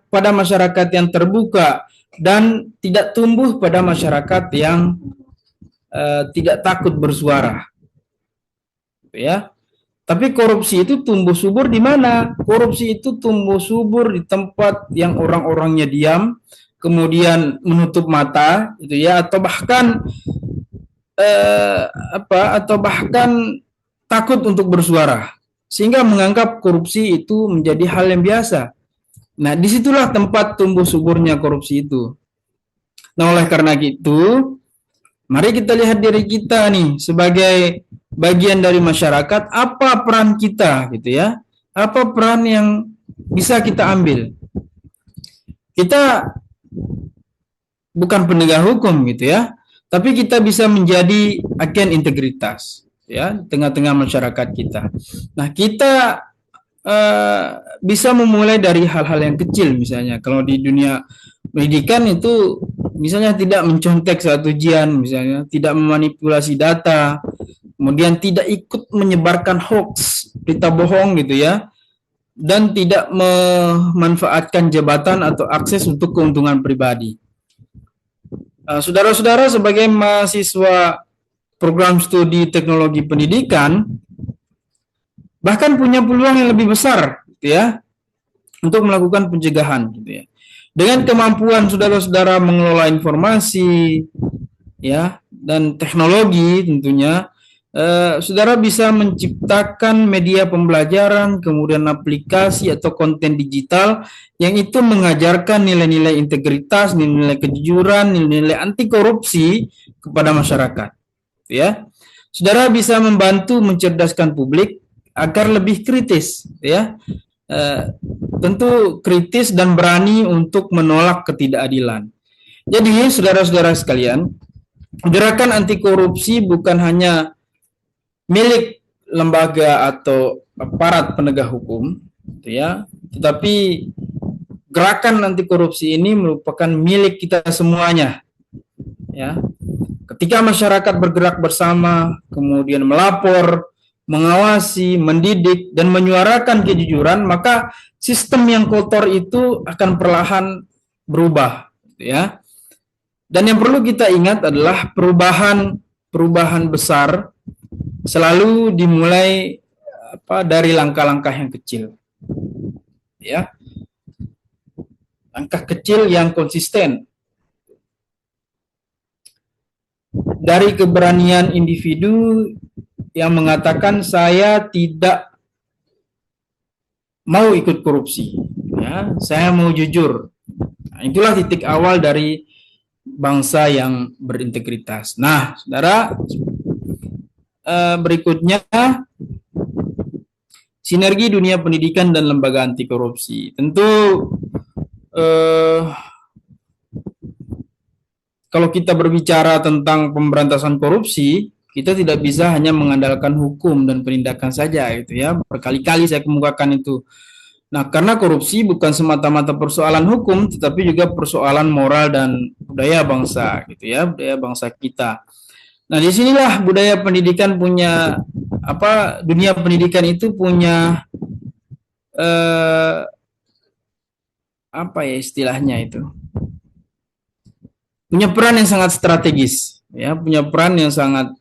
pada masyarakat yang terbuka dan tidak tumbuh pada masyarakat yang tidak takut bersuara, gitu ya. Tapi korupsi itu tumbuh subur di mana? Korupsi itu tumbuh subur di tempat yang orang-orangnya diam, kemudian menutup mata, gitu ya, atau bahkan atau bahkan takut untuk bersuara, sehingga menganggap korupsi itu menjadi hal yang biasa. Nah, disitulah tempat tumbuh suburnya korupsi itu. Nah, oleh karena itu, mari kita lihat diri kita nih sebagai bagian dari masyarakat, apa peran kita gitu ya? Apa peran yang bisa kita ambil? Kita bukan penegak hukum gitu ya, tapi kita bisa menjadi agen integritas ya di tengah-tengah masyarakat kita. Nah, kita bisa memulai dari hal-hal yang kecil. Misalnya kalau di dunia pendidikan itu misalnya tidak mencontek saat ujian, misalnya tidak memanipulasi data, kemudian tidak ikut menyebarkan hoax, berita bohong gitu ya, dan tidak memanfaatkan jabatan atau akses untuk keuntungan pribadi. Saudara-saudara, sebagai mahasiswa program studi teknologi pendidikan, bahkan punya peluang yang lebih besar gitu ya, untuk melakukan pencegahan gitu ya. Dengan kemampuan saudara-saudara mengelola informasi ya dan teknologi tentunya, saudara bisa menciptakan media pembelajaran, kemudian aplikasi atau konten digital yang itu mengajarkan nilai-nilai integritas, nilai-nilai kejujuran, nilai-nilai anti korupsi kepada masyarakat ya. Saudara bisa membantu mencerdaskan publik agar lebih kritis ya, tentu kritis dan berani untuk menolak ketidakadilan. Jadi saudara-saudara sekalian, gerakan anti korupsi bukan hanya milik lembaga atau aparat penegak hukum ya, tetapi gerakan anti korupsi ini merupakan milik kita semuanya ya. Ketika masyarakat bergerak bersama, kemudian melapor, mengawasi, mendidik, dan menyuarakan kejujuran, maka sistem yang kotor itu akan perlahan berubah, ya. Dan yang perlu kita ingat adalah perubahan besar selalu dimulai dari langkah-langkah yang kecil, ya. Langkah kecil yang konsisten. Dari keberanian individu yang mengatakan saya tidak mau ikut korupsi, ya, saya mau jujur. Nah, itulah titik awal dari bangsa yang berintegritas. Nah, saudara, berikutnya sinergi dunia pendidikan dan lembaga anti korupsi. Tentu kalau kita berbicara tentang pemberantasan korupsi, kita tidak bisa hanya mengandalkan hukum dan penindakan saja gitu ya. Berkali-kali saya kemukakan itu. Nah, karena korupsi bukan semata-mata persoalan hukum, tetapi juga persoalan moral dan budaya bangsa gitu ya, budaya bangsa kita. Nah, disinilah budaya pendidikan punya dunia pendidikan itu punya istilahnya itu? Punya peran yang sangat strategis, ya, punya peran yang sangat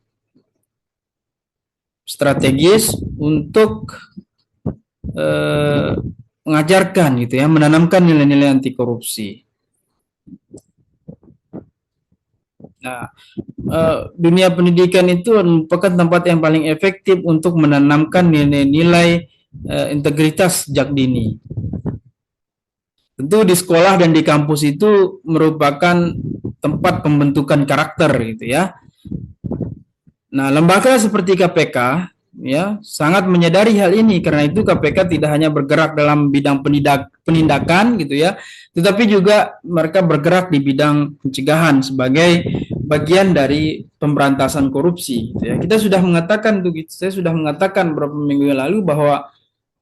strategis untuk mengajarkan gitu ya, menanamkan nilai-nilai anti korupsi. Nah, dunia pendidikan itu merupakan tempat yang paling efektif untuk menanamkan nilai-nilai integritas sejak dini. Tentu di sekolah dan di kampus itu merupakan tempat pembentukan karakter gitu ya. Nah, lembaga seperti KPK ya sangat menyadari hal ini, karena itu KPK tidak hanya bergerak dalam bidang penindakan gitu ya, tetapi juga mereka bergerak di bidang pencegahan sebagai bagian dari pemberantasan korupsi gitu ya. Saya sudah mengatakan beberapa minggu yang lalu bahwa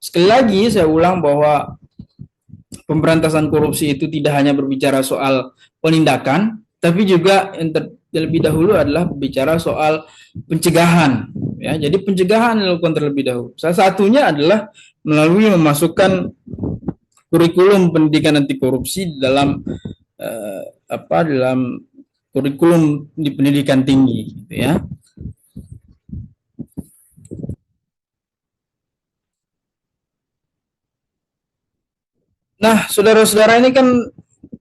sekali lagi saya ulang bahwa pemberantasan korupsi itu tidak hanya berbicara soal penindakan, tapi juga yang terlebih dahulu adalah berbicara soal pencegahan. Ya, jadi pencegahan dilakukan terlebih dahulu. Salah satunya adalah melalui memasukkan kurikulum pendidikan anti korupsi dalam dalam kurikulum di pendidikan tinggi, gitu ya. Nah, saudara-saudara, ini kan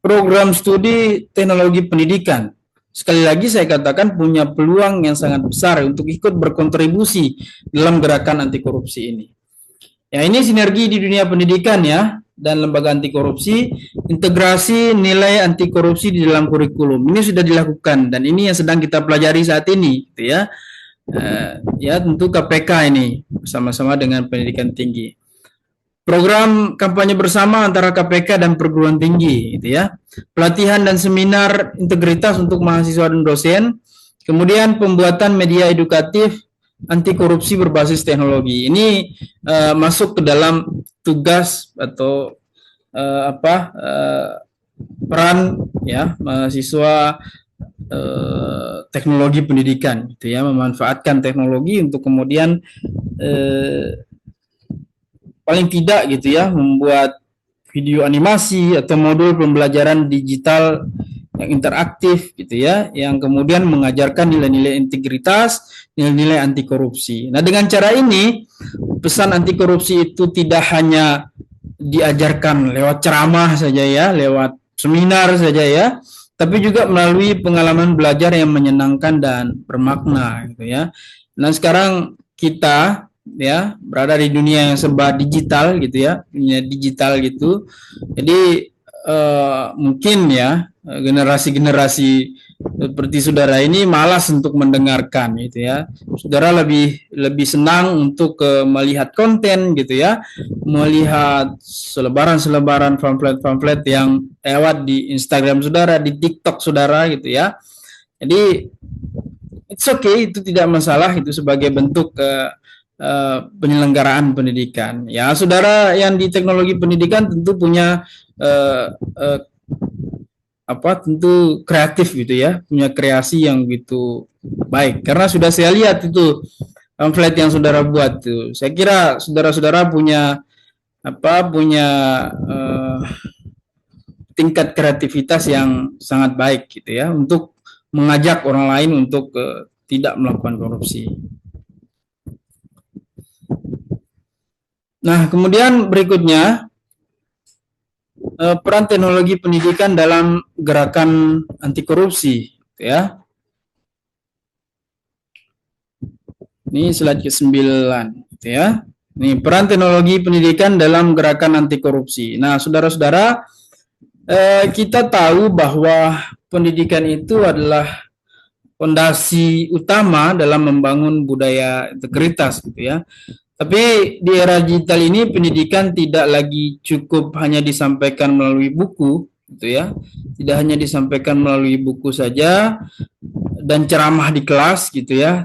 program studi teknologi pendidikan. Sekali lagi saya katakan punya peluang yang sangat besar untuk ikut berkontribusi dalam gerakan anti korupsi ini. Ya, ini sinergi di dunia pendidikan ya, dan lembaga anti korupsi, integrasi nilai anti korupsi di dalam kurikulum. Ini sudah dilakukan dan ini yang sedang kita pelajari saat ini, gitu ya. Ya, tentu KPK ini bersama-sama dengan pendidikan tinggi. Program kampanye bersama antara KPK dan perguruan tinggi, gitu ya. Pelatihan dan seminar integritas untuk mahasiswa dan dosen. Kemudian pembuatan media edukatif anti korupsi berbasis teknologi. Ini masuk ke dalam tugas atau peran ya mahasiswa teknologi pendidikan gitu ya, memanfaatkan teknologi untuk kemudian paling tidak gitu ya membuat video animasi atau modul pembelajaran digital yang interaktif gitu ya, yang kemudian mengajarkan nilai-nilai integritas, nilai-nilai anti korupsi. Nah, dengan cara ini pesan anti korupsi itu tidak hanya diajarkan lewat ceramah saja ya, lewat seminar saja ya, tapi juga melalui pengalaman belajar yang menyenangkan dan bermakna gitu ya. Nah, sekarang kita ya berada di dunia yang serba digital gitu ya, dunia digital gitu. Jadi mungkin ya generasi-generasi seperti saudara ini malas untuk mendengarkan gitu ya. Saudara lebih senang untuk melihat konten gitu ya, melihat selebaran-selebaran pamflet-pamflet yang lewat di Instagram saudara, di TikTok saudara gitu ya. Jadi it's okay, itu tidak masalah, itu sebagai bentuk penyelenggaraan pendidikan. Ya, saudara yang di teknologi pendidikan tentu punya uh, uh, tentu kreatif gitu ya, punya kreasi yang begitu baik. Karena sudah saya lihat itu pamflet yang saudara buat tuh. Saya kira saudara-saudara punya punya tingkat kreativitas yang sangat baik gitu ya untuk mengajak orang lain untuk tidak melakukan korupsi. Nah, kemudian berikutnya peran teknologi pendidikan dalam gerakan anti korupsi, ya. Ini slide ke-9, ya. Ini peran teknologi pendidikan dalam gerakan anti korupsi. Nah, saudara-saudara, kita tahu bahwa pendidikan itu adalah fondasi utama dalam membangun budaya integritas, gitu ya. Tapi di era digital ini pendidikan tidak lagi cukup hanya disampaikan melalui buku, gitu ya. Tidak hanya disampaikan melalui buku saja dan ceramah di kelas, gitu ya.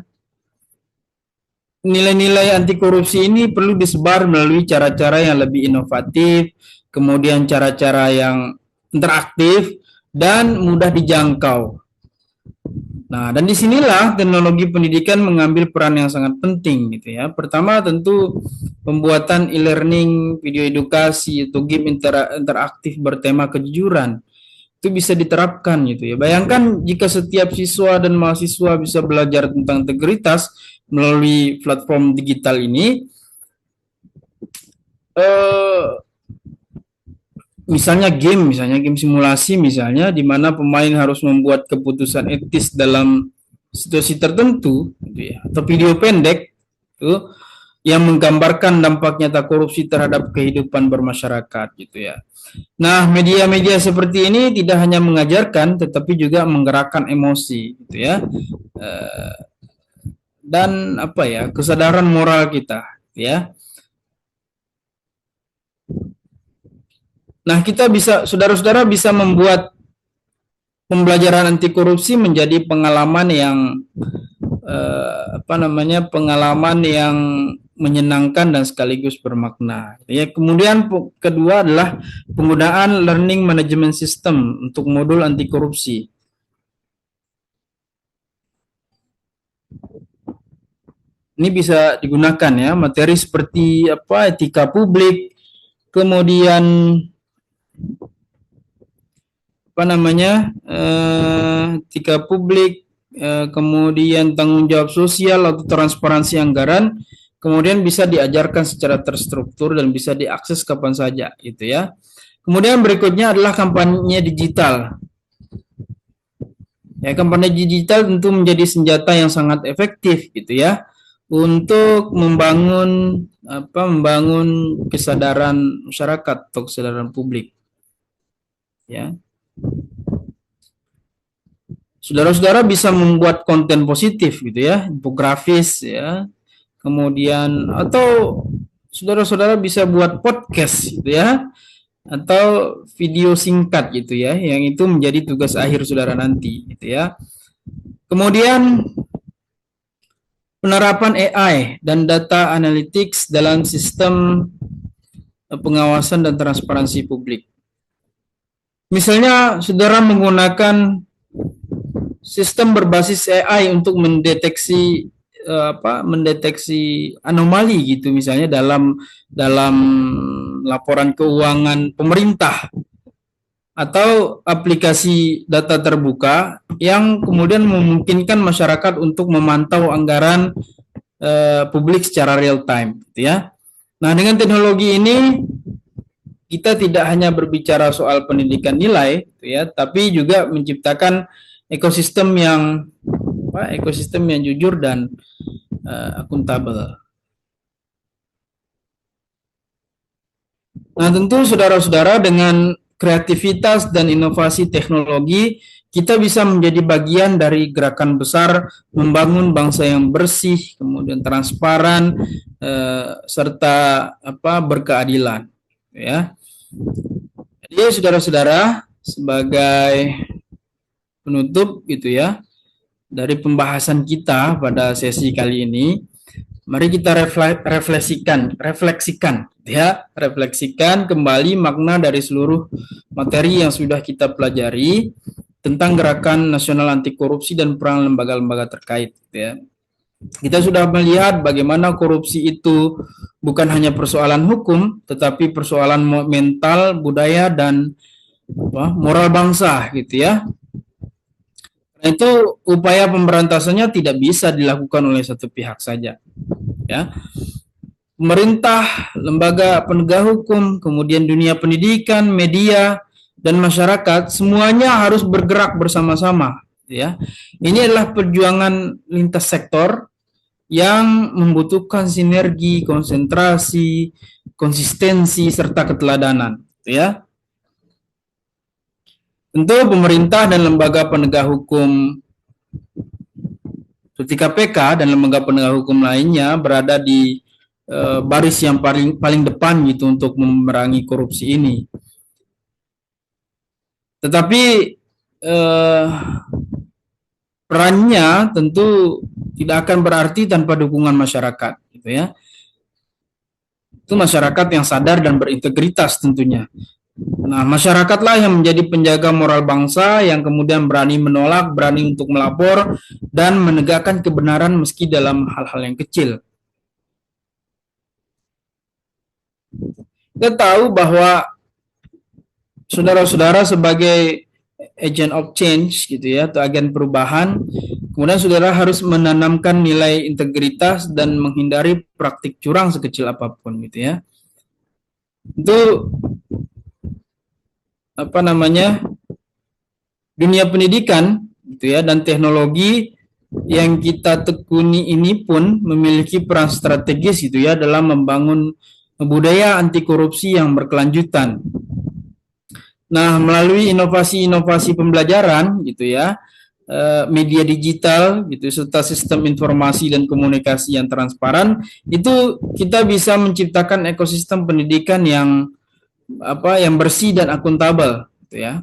Nilai-nilai anti korupsi ini perlu disebar melalui cara-cara yang lebih inovatif, kemudian cara-cara yang interaktif dan mudah dijangkau. Nah, dan disinilah teknologi pendidikan mengambil peran yang sangat penting gitu ya. Pertama tentu pembuatan e-learning, video edukasi, atau game interaktif bertema kejujuran. Itu bisa diterapkan gitu ya. Bayangkan jika setiap siswa dan mahasiswa bisa belajar tentang integritas melalui platform digital ini, misalnya game simulasi misalnya, di mana pemain harus membuat keputusan etis dalam situasi tertentu, gitu ya, atau video pendek itu yang menggambarkan dampak nyata korupsi terhadap kehidupan bermasyarakat, gitu ya. Nah, media-media seperti ini tidak hanya mengajarkan, tetapi juga menggerakkan emosi, gitu ya, dan kesadaran moral kita, ya. Nah, kita bisa, saudara-saudara bisa membuat pembelajaran anti korupsi menjadi pengalaman yang pengalaman yang menyenangkan dan sekaligus bermakna. Ya, kemudian kedua adalah penggunaan learning management system untuk modul anti korupsi. Ini bisa digunakan ya, materi seperti etika publik, kemudian etika publik, kemudian tanggung jawab sosial atau transparansi anggaran, kemudian bisa diajarkan secara terstruktur dan bisa diakses kapan saja, gitu ya. Kemudian berikutnya adalah kampanye digital. Ya, kampanye digital tentu menjadi senjata yang sangat efektif, gitu ya, untuk membangun kesadaran masyarakat atau kesadaran publik. Ya. Saudara-saudara bisa membuat konten positif gitu ya, infografis ya. Kemudian atau saudara-saudara bisa buat podcast gitu ya, atau video singkat gitu ya, yang itu menjadi tugas akhir saudara nanti gitu ya. Kemudian penerapan AI dan data analytics dalam sistem pengawasan dan transparansi publik. Misalnya saudara menggunakan sistem berbasis AI untuk mendeteksi anomali gitu, misalnya dalam laporan keuangan pemerintah, atau aplikasi data terbuka yang kemudian memungkinkan masyarakat untuk memantau anggaran publik secara real time, gitu ya. Nah, dengan teknologi ini kita tidak hanya berbicara soal pendidikan nilai, gitu ya, tapi juga menciptakan ekosistem yang jujur dan akuntabel. Nah, tentu saudara-saudara, dengan kreativitas dan inovasi teknologi, kita bisa menjadi bagian dari gerakan besar membangun bangsa yang bersih, kemudian transparan, serta berkeadilan. Ya, jadi saudara-saudara, sebagai penutup gitu ya dari pembahasan kita pada sesi kali ini, mari kita refleksikan kembali makna dari seluruh materi yang sudah kita pelajari tentang gerakan nasional anti korupsi dan peran lembaga-lembaga terkait, ya. Kita sudah melihat bagaimana korupsi itu bukan hanya persoalan hukum, tetapi persoalan mental, budaya, dan moral bangsa, gitu ya. Nah, itu upaya pemberantasannya tidak bisa dilakukan oleh satu pihak saja, ya. Pemerintah, lembaga penegak hukum, kemudian dunia pendidikan, media, dan masyarakat, semuanya harus bergerak bersama-sama, ya. Ini adalah perjuangan lintas sektor yang membutuhkan sinergi, konsentrasi, konsistensi, serta keteladanan, ya. Tentu pemerintah dan lembaga penegak hukum seperti KPK dan lembaga penegak hukum lainnya berada di baris yang paling depan gitu untuk memerangi korupsi ini. Tetapi perannya tentu tidak akan berarti tanpa dukungan masyarakat, gitu ya. Itu masyarakat yang sadar dan berintegritas tentunya. Nah, masyarakatlah yang menjadi penjaga moral bangsa, yang kemudian berani menolak, berani untuk melapor, dan menegakkan kebenaran meski dalam hal-hal yang kecil. Kita tahu bahwa saudara-saudara sebagai agent of change, gitu ya, atau agen perubahan, kemudian saudara harus menanamkan nilai integritas dan menghindari praktik curang sekecil apapun, gitu ya. Itu dunia pendidikan, gitu ya, dan teknologi yang kita tekuni ini pun memiliki peran strategis, gitu ya, dalam membangun budaya anti korupsi yang berkelanjutan. Nah, melalui inovasi-inovasi pembelajaran, gitu ya, media digital, gitu, serta sistem informasi dan komunikasi yang transparan, itu kita bisa menciptakan ekosistem pendidikan yang bersih dan akuntabel, gitu ya.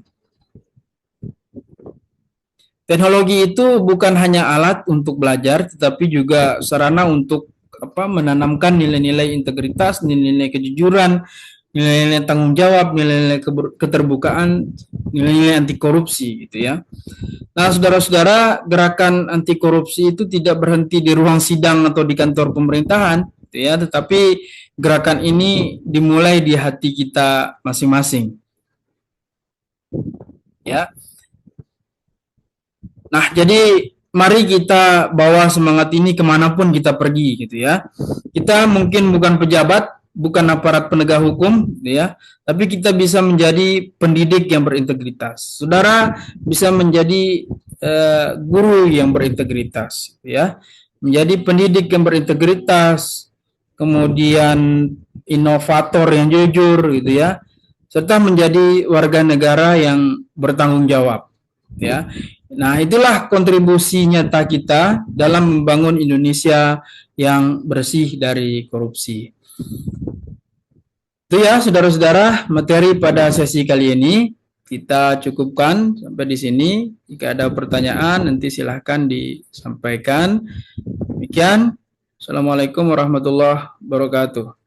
Teknologi itu bukan hanya alat untuk belajar, tetapi juga sarana untuk menanamkan nilai-nilai integritas, nilai-nilai kejujuran, nilai-nilai tanggung jawab, nilai-nilai keterbukaan, nilai-nilai anti korupsi, gitu ya. Nah, saudara-saudara, gerakan anti korupsi itu tidak berhenti di ruang sidang atau di kantor pemerintahan, gitu ya, tetapi gerakan ini dimulai di hati kita masing-masing, ya. Nah, jadi mari kita bawa semangat ini kemanapun kita pergi, gitu ya. Kita mungkin bukan pejabat, bukan aparat penegak hukum, gitu ya, tapi kita bisa menjadi pendidik yang berintegritas. Saudara bisa menjadi guru yang berintegritas, ya, menjadi pendidik yang berintegritas, kemudian inovator yang jujur, gitu ya, serta menjadi warga negara yang bertanggung jawab, ya. Nah, itulah kontribusi nyata kita dalam membangun Indonesia yang bersih dari korupsi. Itu ya, saudara-saudara, materi pada sesi kali ini kita cukupkan sampai di sini. Jika ada pertanyaan, nanti silahkan disampaikan. Demikian. Assalamualaikum warahmatullahi wabarakatuh.